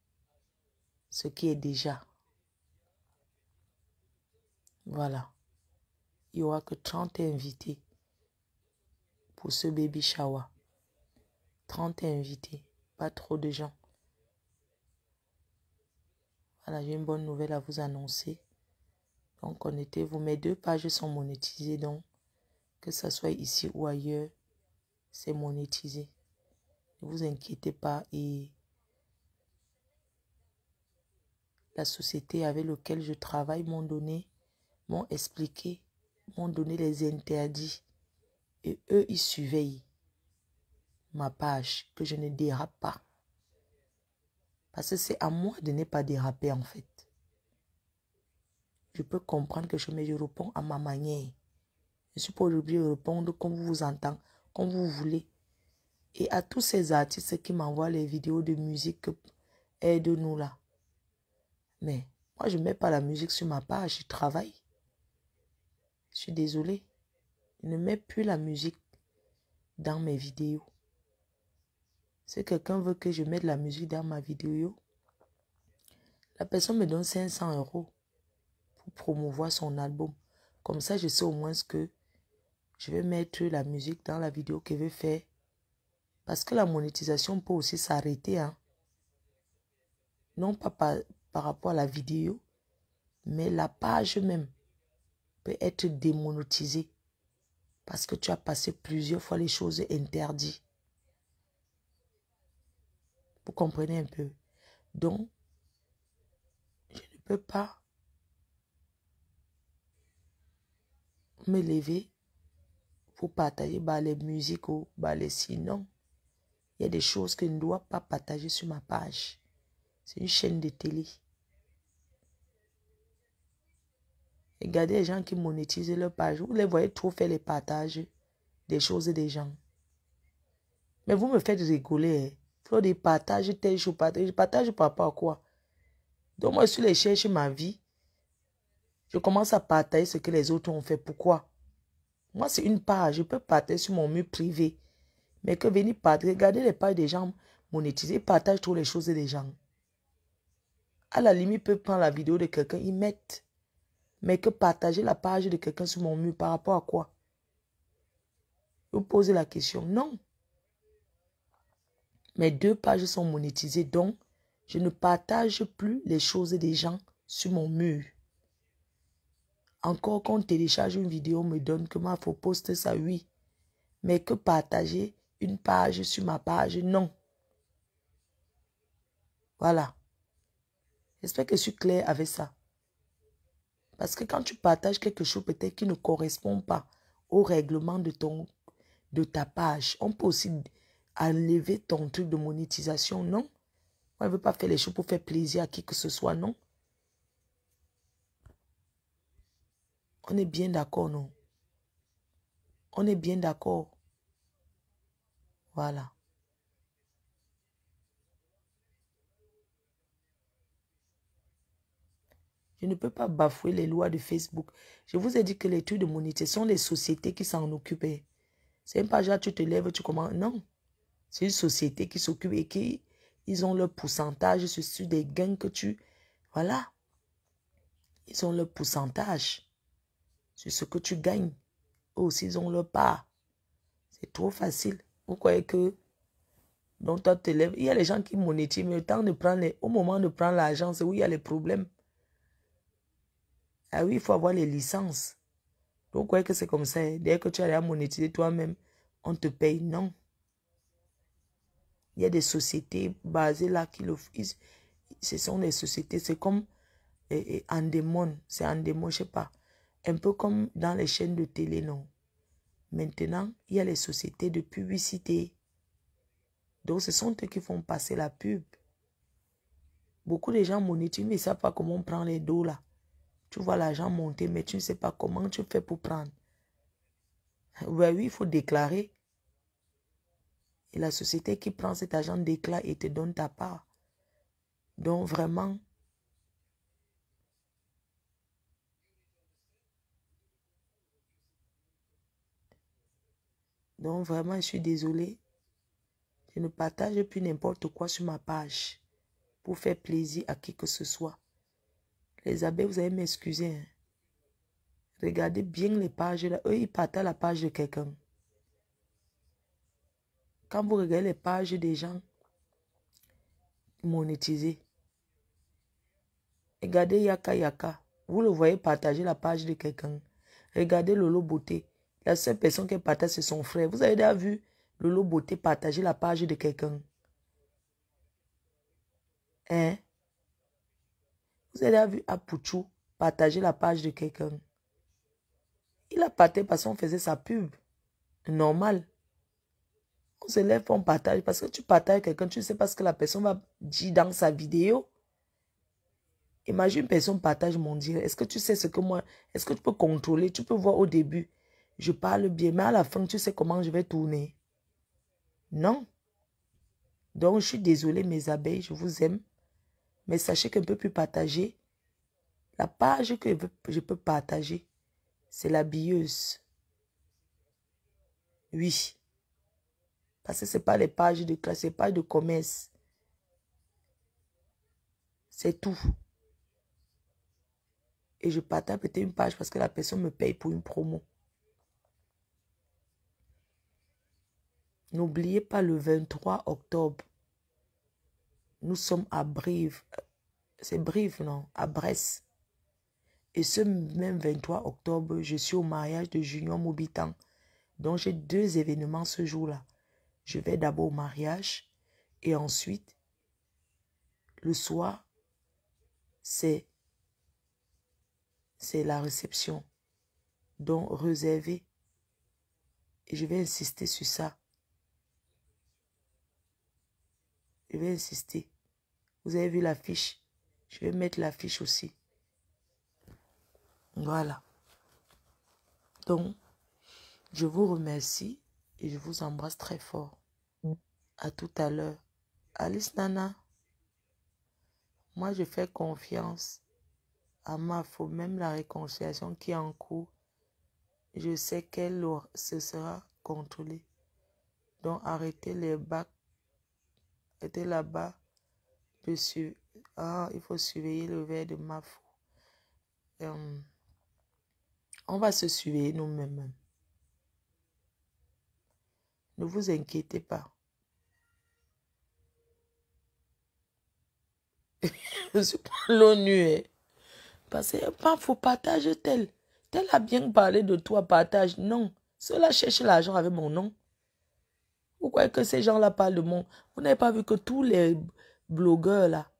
Ce qui est déjà. Voilà. Il n'y aura que 30 invités pour ce baby shower. 30 invités. Pas trop de gens. Voilà, j'ai une bonne nouvelle à vous annoncer. Donc, connectez-vous. Mes 2 pages sont monétisées. Donc, que ce soit ici ou ailleurs, c'est monétisé. Ne vous inquiétez pas. Et la société avec laquelle je travaille m'ont expliqué, m'ont donné les interdits. Et eux, ils surveillent ma page, que je ne dérape pas. Parce que c'est à moi de ne pas déraper en fait. Je peux comprendre que mais je réponds à ma manière. Je ne suis pas obligé de répondre comme vous vous entendez, comme vous voulez. Et à tous ces artistes qui m'envoient les vidéos de musique, aide-nous là. Mais moi, je ne mets pas la musique sur ma page, je travaille. Je suis désolée. Je ne mets plus la musique dans mes vidéos. Si quelqu'un veut que je mette la musique dans ma vidéo, la personne me donne 500 € pour promouvoir son album. Comme ça, je sais au moins que je vais mettre la musique dans la vidéo que je vais faire. Parce que la monétisation peut aussi s'arrêter. Hein? Non pas par rapport à la vidéo, mais la page même peut être démonétisée. Parce que tu as passé plusieurs fois les choses interdites. Vous comprenez un peu? Donc, je ne peux pas me lever pour partager les musiques ou les sinon. Il y a des choses que je ne dois pas partager sur ma page. C'est une chaîne de télé. Regardez les gens qui monétisent leur page. Vous les voyez trop faire les partages des choses des gens. Mais vous me faites rigoler. Hein. Faut des partages, tel chose, partage. Je partage par rapport à quoi? Donc moi, je les cherche ma vie. Je commence à partager ce que les autres ont fait. Pourquoi? Moi, c'est une page. Je peux partager sur mon mur privé. Mais que venir partager, regardez les pages des gens monétisés, partagent trop les choses des gens. À la limite, ils peuvent prendre la vidéo de quelqu'un, ils mettent. Mais que partager la page de quelqu'un sur mon mur par rapport à quoi? Vous posez la question. Non. Mes 2 pages sont monétisées, donc je ne partage plus les choses des gens sur mon mur. Encore quand on télécharge une vidéo, on me donne que moi, il faut poster ça, oui. Mais que partager une page sur ma page, non. Voilà. J'espère que je suis claire avec ça. Parce que quand tu partages quelque chose peut-être qui ne correspond pas au règlement de ta page, on peut aussi enlever ton truc de monétisation, non? On ne veut pas faire les choses pour faire plaisir à qui que ce soit, non? On est bien d'accord, non? On est bien d'accord. Voilà. Je ne peux pas bafouer les lois de Facebook. Je vous ai dit que les trucs de monétisation sont les sociétés qui s'en occupent. C'est même pas genre tu te lèves, tu commences. Non. C'est une société qui s'occupe et qui ils ont leur pourcentage sur des gains que tu... Voilà. Ils ont leur pourcentage sur ce que tu gagnes. Eux aussi, ils ont leur part. C'est trop facile. Vous croyez que... Donc, toi, tu te lèves. Il y a les gens qui monétisent, mais au moment de prendre l'argent, c'est où il y a les problèmes. Ah oui, il faut avoir les licences. Donc, vous croyez que c'est comme ça. Dès que tu as monétiser toi-même, on te paye. Non. Il y a des sociétés basées là qui le font. Ce sont des sociétés, c'est comme Endemol. C'est Endemol, je ne sais pas. Un peu comme dans les chaînes de télé, non. Maintenant, il y a les sociétés de publicité. Donc, ce sont eux qui font passer la pub. Beaucoup de gens monétisent, mais ils ne savent pas comment on prend les dos là. Tu vois l'argent monter, mais tu ne sais pas comment tu fais pour prendre. Ouais, oui, il faut déclarer. Et la société qui prend cet argent déclare et te donne ta part. Donc, vraiment, je suis désolée. Je ne partage plus n'importe quoi sur ma page pour faire plaisir à qui que ce soit. Les abeilles, vous allez m'excuser. Hein. Regardez bien les pages là. Eux, ils partagent la page de quelqu'un. Quand vous regardez les pages des gens monétisés, regardez Yaka Yaka. Vous le voyez partager la page de quelqu'un. Regardez Lolo Beauté. La seule personne qui partage, c'est son frère. Vous avez déjà vu Lolo Beauté partager la page de quelqu'un? Hein? Vous avez déjà vu Apuchou partager la page de quelqu'un? Il a partagé parce qu'on faisait sa pub. Normal. On se lève, on partage. Parce que tu partages quelqu'un, tu ne sais pas ce que la personne va dire dans sa vidéo. Imagine une personne partage mon direct. Est-ce que tu sais ce que moi... Est-ce que tu peux contrôler? Tu peux voir au début. Je parle bien. Mais à la fin, tu sais comment je vais tourner. Non. Donc, je suis désolée, mes abeilles. Je vous aime. Mais sachez que je ne peux plus partager. La page que je peux partager, c'est la billeuse. Oui. Parce que ce n'est pas les pages de classe, ce n'est pas de commerce. C'est tout. Et je partage peut-être une page parce que la personne me paye pour une promo. N'oubliez pas le 23 octobre. Nous sommes à Brive. C'est Brive, non? À Brest. Et ce même 23 octobre, je suis au mariage de Junior Mobitan. Donc j'ai 2 événements ce jour-là. Je vais d'abord au mariage. Et ensuite, le soir, c'est la réception. Donc réservez. Et je vais insister sur ça. Je vais insister. Vous avez vu l'affiche? Je vais mettre l'affiche aussi. Voilà. Donc, je vous remercie et je vous embrasse très fort. À tout à l'heure. Alice Nana, moi je fais confiance à ma faute, même la réconciliation qui est en cours. Je sais qu'elle se sera contrôlée. Donc arrêtez les bacs. Arrêtez là-bas. Il faut surveiller le verre de ma faute. On va se surveiller nous-mêmes. Ne vous inquiétez pas. Je suis pas l'ONU. Parce que il faut partager tel. Tel a bien parlé de toi, partage. Non. Ceux-là cherchent l'argent avec mon nom. Vous croyez que ces gens-là parlent de mon... Vous n'avez pas vu que tous les blogueurs là,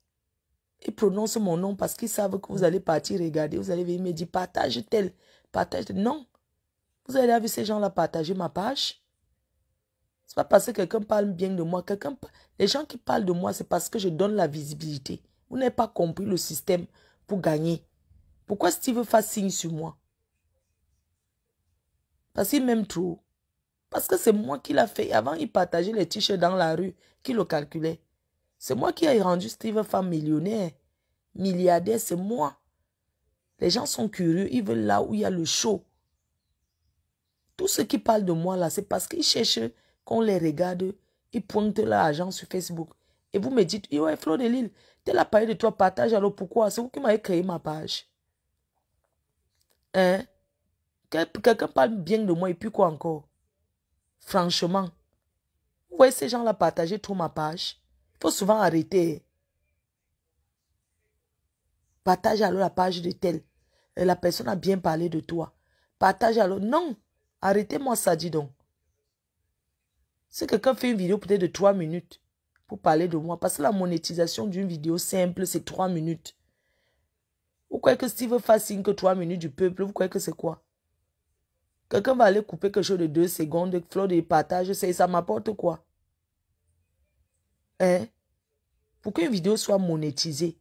ils prononcent mon nom parce qu'ils savent que vous allez partir regarder. Vous allez venir me dire partage tel, partage tel. Non. Vous avez vu ces gens-là partager ma page? C'est pas parce que quelqu'un parle bien de moi. Les gens qui parlent de moi, c'est parce que je donne la visibilité. Vous n'avez pas compris le système pour gagner. Pourquoi Steve fasse signe sur moi? Parce qu'il m'aime trop. Parce que c'est moi qui l'a fait. Avant, il partageait les t-shirts dans la rue, qui le calculait. C'est moi qui ai rendu Steve femme millionnaire, milliardaire, c'est moi. Les gens sont curieux, ils veulent là où il y a le show. Tous ceux qui parlent de moi là, c'est parce qu'ils cherchent qu'on les regarde, ils pointent l'argent sur Facebook. Et vous me dites, yo, Flo de Lille, tel a parlé de toi, partage, alors pourquoi? C'est vous qui m'avez créé ma page. Hein? Quelqu'un parle bien de moi et puis quoi encore? Franchement. Vous voyez ces gens-là partager trop ma page. Il faut souvent arrêter. Partage alors la page de tel. La personne a bien parlé de toi. Partage alors. Non. Arrêtez-moi ça, dis donc. Si quelqu'un fait une vidéo peut-être de 3 minutes pour parler de moi, parce que la monétisation d'une vidéo simple, c'est 3 minutes. Vous croyez que Steve fasse signe que 3 minutes du peuple, vous croyez que c'est quoi? Quelqu'un va aller couper quelque chose de 2 secondes, flot de partage, ça m'apporte quoi? Hein? Pour qu'une vidéo soit monétisée,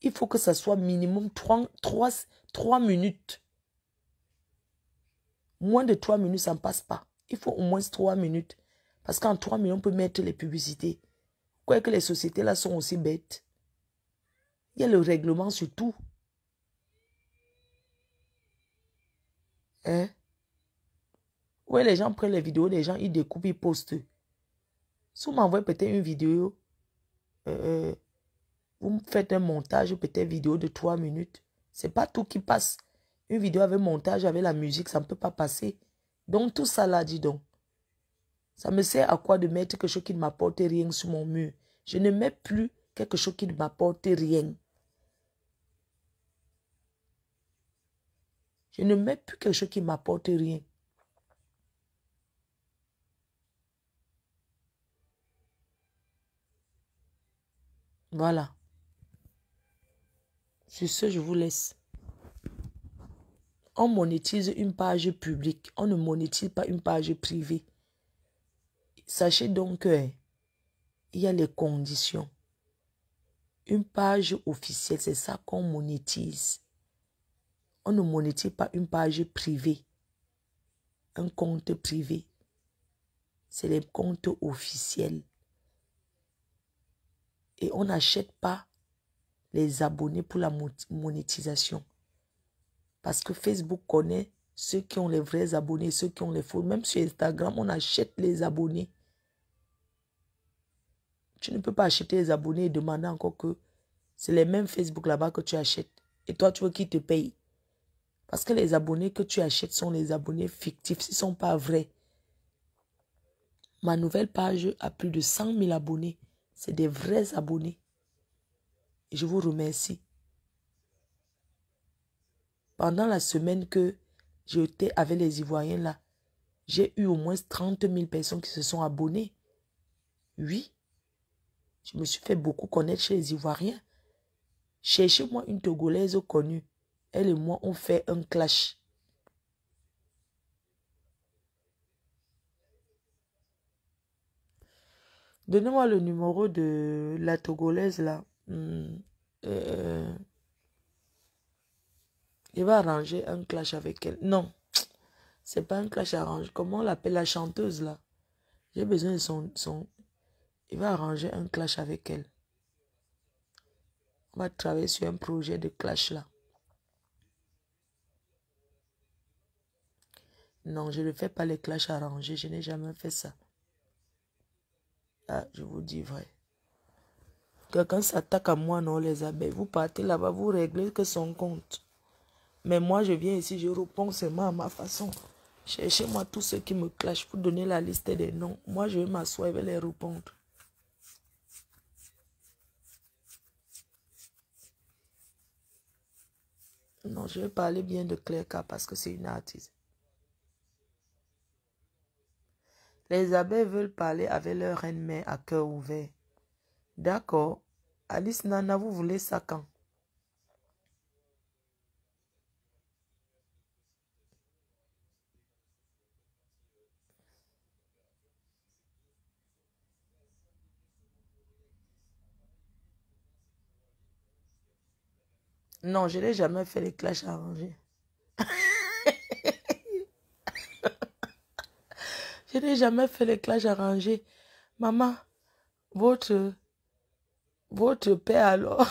il faut que ça soit minimum 3 minutes. Moins de 3 minutes, ça ne passe pas. Il faut au moins 3 minutes. Parce qu'en 3 minutes, on peut mettre les publicités. Vous croyez que les sociétés là sont aussi bêtes? Il y a le règlement sur tout. Hein? Ouais, les gens prennent les vidéos des gens, ils découpent, ils postent. Si vous m'envoyez peut-être une vidéo, vous me faites un montage, peut-être vidéo de 3 minutes. C'est pas tout qui passe. Une vidéo avec montage, avec la musique, ça ne peut pas passer. Donc tout ça là, dis donc. Ça me sert à quoi de mettre quelque chose qui ne m'apporte rien sur mon mur? Je ne mets plus quelque chose qui ne m'apporte rien. Je ne mets plus quelque chose qui ne m'apporte rien. Voilà. Sur ce, je vous laisse. On monétise une page publique. On ne monétise pas une page privée. Sachez donc qu'il y a les conditions. Une page officielle, c'est ça qu'on monétise. On ne monétise pas une page privée. Un compte privé. C'est les comptes officiels. Et on n'achète pas les abonnés pour la monétisation. Parce que Facebook connaît ceux qui ont les vrais abonnés, ceux qui ont les faux. Même sur Instagram, on achète les abonnés. Tu ne peux pas acheter les abonnés et demander encore que c'est les mêmes Facebook là-bas que tu achètes. Et toi, tu veux qu'ils te payent. Parce que les abonnés que tu achètes sont les abonnés fictifs. Ils ne sont pas vrais. Ma nouvelle page a plus de 100 000 abonnés. C'est des vrais abonnés. Et je vous remercie. Pendant la semaine que j'étais avec les Ivoiriens là, j'ai eu au moins 30 000 personnes qui se sont abonnées. Oui. Je me suis fait beaucoup connaître chez les Ivoiriens. Cherchez-moi une Togolaise connue. Elle et moi, on fait un clash. Donnez-moi le numéro de la Togolaise, là. Il va arranger un clash avec elle. Non, c'est pas un clash arrangé. Comment on l'appelle la chanteuse, là? J'ai besoin de son... Il va arranger un clash avec elle. On va travailler sur un projet de clash, là. Non, je ne fais pas les clashs arrangés. Je n'ai jamais fait ça. Ah, je vous dis vrai. Quelqu'un s'attaque à moi, non, les abeilles. Vous partez là-bas, vous réglez que son compte. Mais moi, je viens ici, je réponds seulement à ma façon. Cherchez-moi tous ceux qui me clashent pour donner la liste des noms. Moi, je vais m'asseoir et vais les répondre. Non, je vais parler bien de Claire K parce que c'est une artiste. Les abeilles veulent parler avec leur reine-mère à cœur ouvert. D'accord. Alice Nana, vous voulez ça quand? Non, je n'ai jamais fait les clashs arrangés. Je n'ai jamais fait les clashs arrangés. Maman, votre père alors,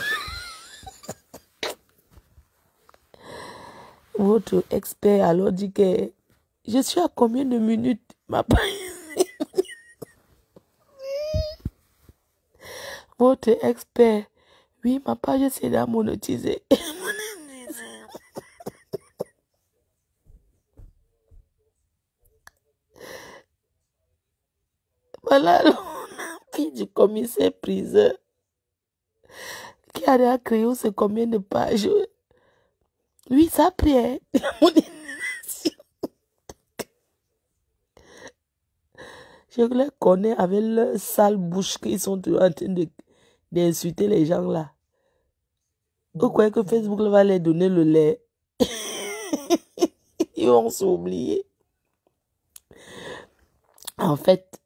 votre expert alors dit que je suis à combien de minutes, ma votre expert, oui, ma page c'est monétisée. Voilà la fille du commissaire priseur qui a déjà créé c'est combien de pages. Oui, ça a pris, hein, la monétisation. Je les connais avec leur sale bouche qu'ils sont toujours en train d'insulter les gens là. Vous croyez que Facebook va leur donner le lait? Ils vont s'oublier. En fait,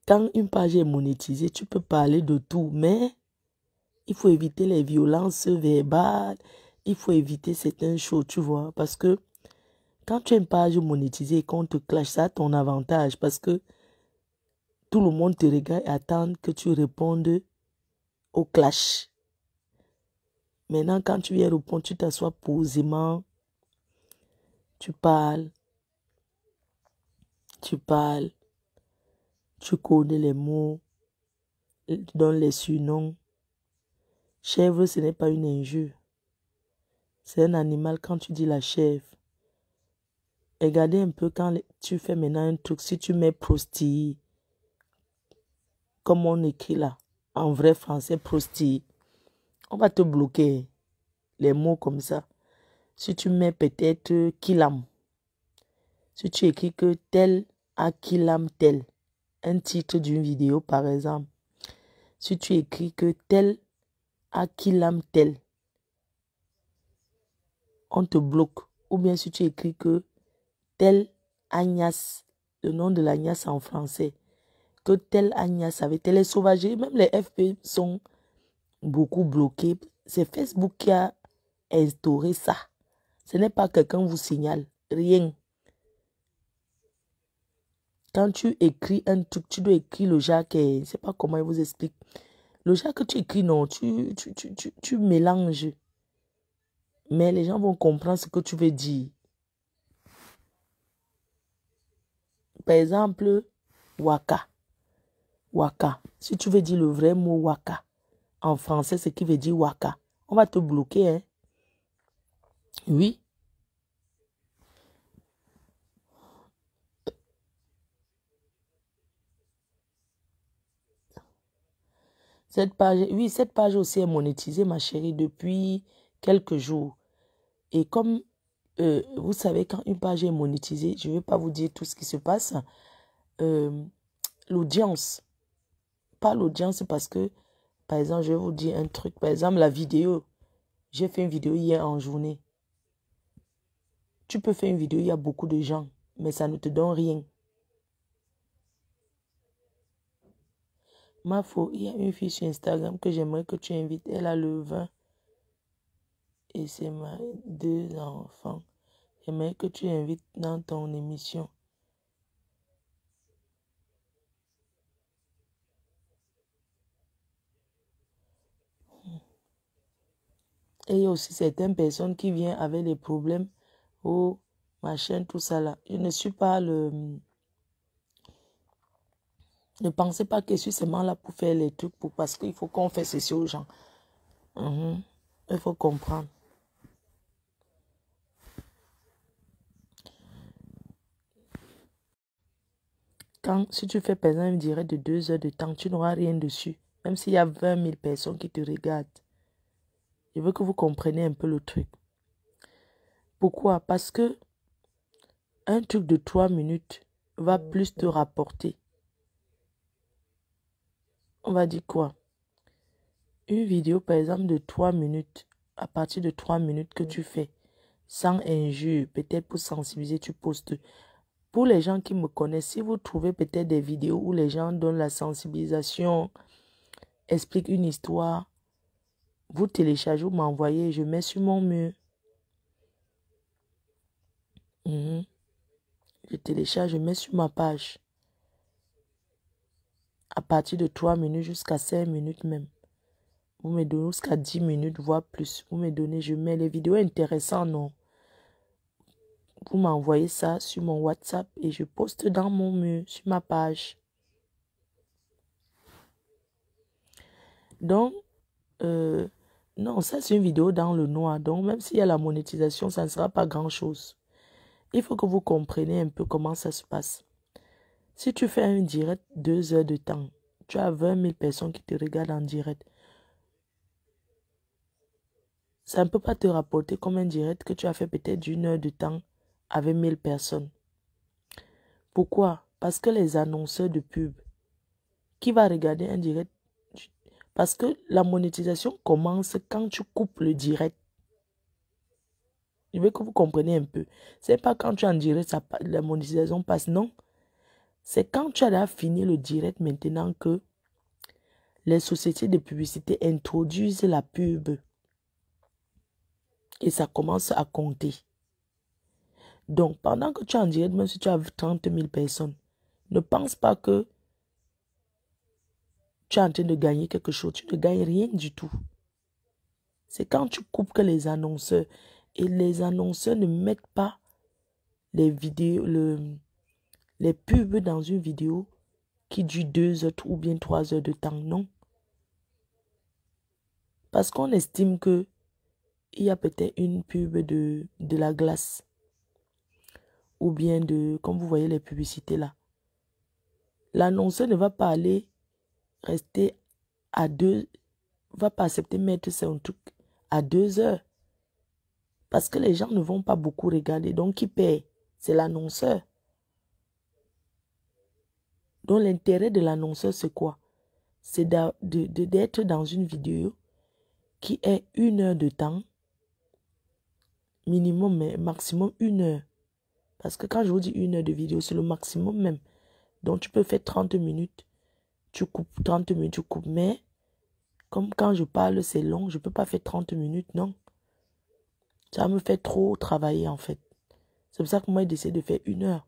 quand une page est monétisée, tu peux parler de tout, mais il faut éviter les violences verbales, il faut éviter certaines choses, tu vois, parce que quand tu as une page monétisée et qu'on te clash, ça a ton avantage, parce que tout le monde te regarde et attend que tu répondes au clash. Maintenant, quand tu viens répondre, tu t'assois posément, tu parles, tu connais les mots, tu donnes les surnoms. Chèvre, ce n'est pas une injure. C'est un animal quand tu dis la chèvre. Regardez un peu quand tu fais maintenant un truc, si tu mets prosti, comme on écrit là, en vrai français, prosti, on va te bloquer les mots comme ça. Si tu mets peut-être kilam, si tu écris que tel a kilam tel, un titre d'une vidéo par exemple, si tu écris que tel a kilam tel, on te bloque. Ou bien si tu écris que tel Agnès, le nom de l'Agnès en français, que tel Agnès avait tel sauvagerie, même les FP sont beaucoup bloqués. C'est Facebook qui a instauré ça. Ce n'est pas quelqu'un vous signale, rien. Quand tu écris un truc, tu dois écrire le genre que, je ne sais pas comment il vous explique. Le genre que tu écris, non, tu mélanges. Mais les gens vont comprendre ce que tu veux dire. Par exemple, waka. Waka. Si tu veux dire le vrai mot waka, en français, ce qui veut dire waka, on va te bloquer, hein. Oui. Cette page aussi est monétisée, ma chérie, depuis quelques jours. Et comme vous savez, quand une page est monétisée, je ne vais pas vous dire tout ce qui se passe. L'audience, pas l'audience parce que, par exemple, je vais vous dire un truc. Par exemple, la vidéo. J'ai fait une vidéo hier en journée. Tu peux faire une vidéo, il y a beaucoup de gens, mais ça ne te donne rien. Mafo, il y a une fille sur Instagram que j'aimerais que tu invites. Elle a le 20 et c'est ma 2 enfants. J'aimerais que tu invites dans ton émission. Et il y a aussi certaines personnes qui viennent avec des problèmes. Oh, machin, tout ça là. Je ne suis pas le... Ne pensez pas que je suis seulement là pour faire les trucs, parce qu'il faut qu'on fasse ceci aux gens. Il faut comprendre. Si tu fais par exemple une direct de 2 heures de temps, tu n'auras rien dessus. Même s'il y a 20 000 personnes qui te regardent. Je veux que vous compreniez un peu le truc. Pourquoi? Parce que un truc de 3 minutes va plus te rapporter. On va dire quoi? Une vidéo, par exemple, de 3 minutes, à partir de 3 minutes que tu fais, sans injure, peut-être pour sensibiliser, tu postes. Pour les gens qui me connaissent, si vous trouvez peut-être des vidéos où les gens donnent la sensibilisation, expliquent une histoire, vous téléchargez, vous m'envoyez, je mets sur mon mur. Je télécharge, je mets sur ma page. À partir de 3 minutes jusqu'à 5 minutes même. Vous me donnez jusqu'à 10 minutes, voire plus. Vous me donnez, je mets les vidéos intéressantes, non? Vous m'envoyez ça sur mon WhatsApp et je poste dans mon mur, sur ma page. Donc, non, ça c'est une vidéo dans le noir. Donc, même s'il y a la monétisation, ça ne sera pas grand-chose. Il faut que vous compreniez un peu comment ça se passe. Si tu fais un direct 2 heures de temps, tu as 20 000 personnes qui te regardent en direct. Ça ne peut pas te rapporter comme un direct que tu as fait peut-être d'1 heure de temps avec 1000 personnes. Pourquoi? Parce que les annonceurs de pub, qui va regarder un direct? Parce que la monétisation commence quand tu coupes le direct. Je veux que vous compreniez un peu. C'est pas quand tu es en direct, la monétisation passe, non. C'est quand tu as fini le direct maintenant que les sociétés de publicité introduisent la pub. Et ça commence à compter. Donc, pendant que tu es en direct, même si tu as 30 000 personnes, ne pense pas que tu es en train de gagner quelque chose. Tu ne gagnes rien du tout. C'est quand tu coupes que les annonceurs, et les annonceurs ne mettent pas les vidéos, les pubs dans une vidéo qui dure 2 heures ou bien 3 heures de temps, non. Parce qu'on estime que il y a peut-être une pub de la glace. Ou bien comme vous voyez les publicités là. L'annonceur ne va pas aller rester va pas accepter mettre son truc à 2 heures. Parce que les gens ne vont pas beaucoup regarder. Donc, qui paye? C'est l'annonceur. Donc, l'intérêt de l'annonceur, c'est quoi? C'est d'être dans une vidéo qui est 1 heure de temps. Minimum, mais maximum 1 heure. Parce que quand je vous dis 1 heure de vidéo, c'est le maximum même. Donc, tu peux faire 30 minutes. Tu coupes 30 minutes, tu coupes. Mais, comme quand je parle, c'est long. Je ne peux pas faire 30 minutes, non. Ça me fait trop travailler, en fait. C'est pour ça que moi, j'essaie de faire 1 heure.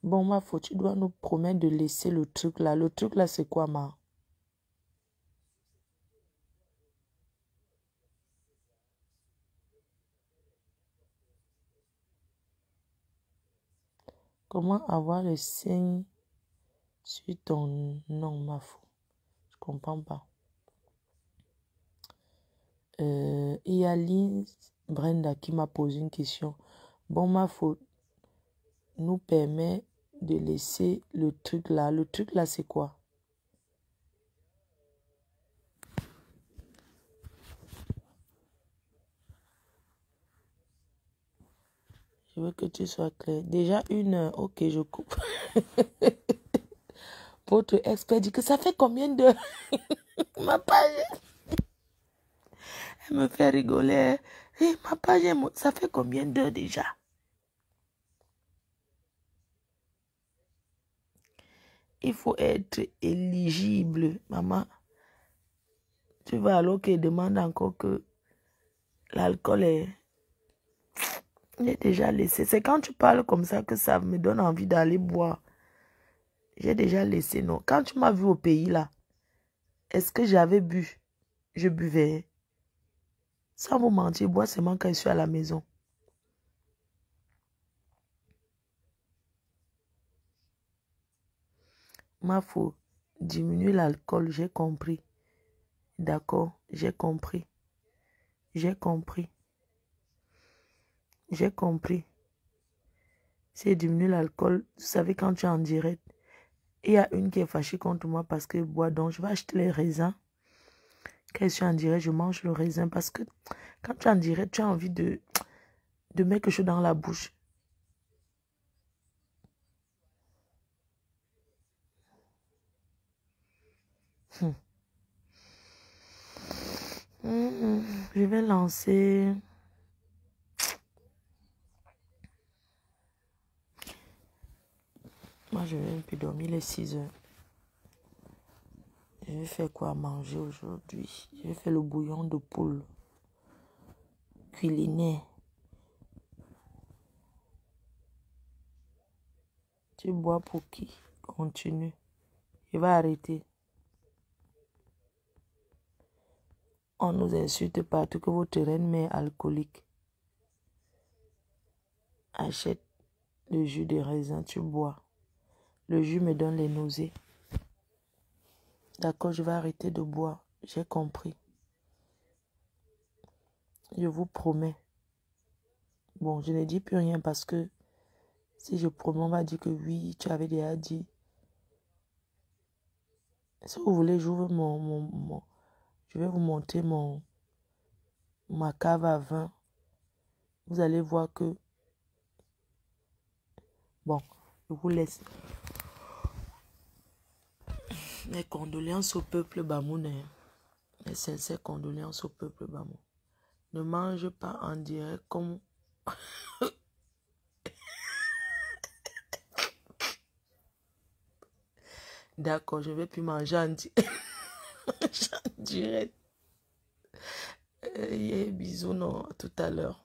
Bon, ma faute, tu dois nous promettre de laisser le truc là. Le truc là, c'est quoi, ma? Comment avoir le signe sur ton nom, ma faute? Je comprends pas. Il y a Lynn Brenda qui m'a posé une question. Bon, ma faute nous permet de laisser le truc là. Le truc là, c'est quoi? Je veux que tu sois clair. Déjà 1 heure. Ok, je coupe. Votre expert dit que ça fait combien d'heures? Ma page. Elle me fait rigoler. Et ma page, ça fait combien d'heures déjà? Il faut être éligible, maman. Tu vas alors qu'il demande encore que l'alcool est... J'ai déjà laissé. C'est quand tu parles comme ça que ça me donne envie d'aller boire. J'ai déjà laissé, non. Quand tu m'as vu au pays, là, est-ce que j'avais bu? Je buvais. Sans vous mentir, boire seulement quand je suis à la maison. Ma faut diminuer l'alcool, j'ai compris. D'accord, j'ai compris. J'ai compris. J'ai compris. C'est diminuer l'alcool. Vous savez, quand tu es en direct, il y a une qui est fâchée contre moi parce que je bois. Donc, je vais acheter les raisins. Quand je suis en direct, je mange le raisin parce que quand tu es en direct, tu as envie de mettre quelque chose dans la bouche. Je vais lancer... Moi, je vais un peu dormir les 6 heures. Je vais faire quoi manger aujourd'hui? Je vais faire le bouillon de poule. Culinaire. Tu bois pour qui? Continue. Je vais arrêter. On nous insulte partout que votre reine mère alcoolique. Achète le jus de raisin, tu bois. Le jus me donne les nausées. D'accord, je vais arrêter de boire. J'ai compris. Je vous promets. Bon, je ne dis plus rien parce que si je promets, on va dire que oui, tu avais déjà dit. Si vous voulez, j'ouvre je vais vous montrer ma cave à vin. Vous allez voir que... Bon, je vous laisse. Mes condoléances au peuple bamounais. Mes sincères condoléances au peuple bamou. Ne mange pas en direct comme... D'accord, je ne vais plus manger en direct. Bisous, non, à tout à l'heure.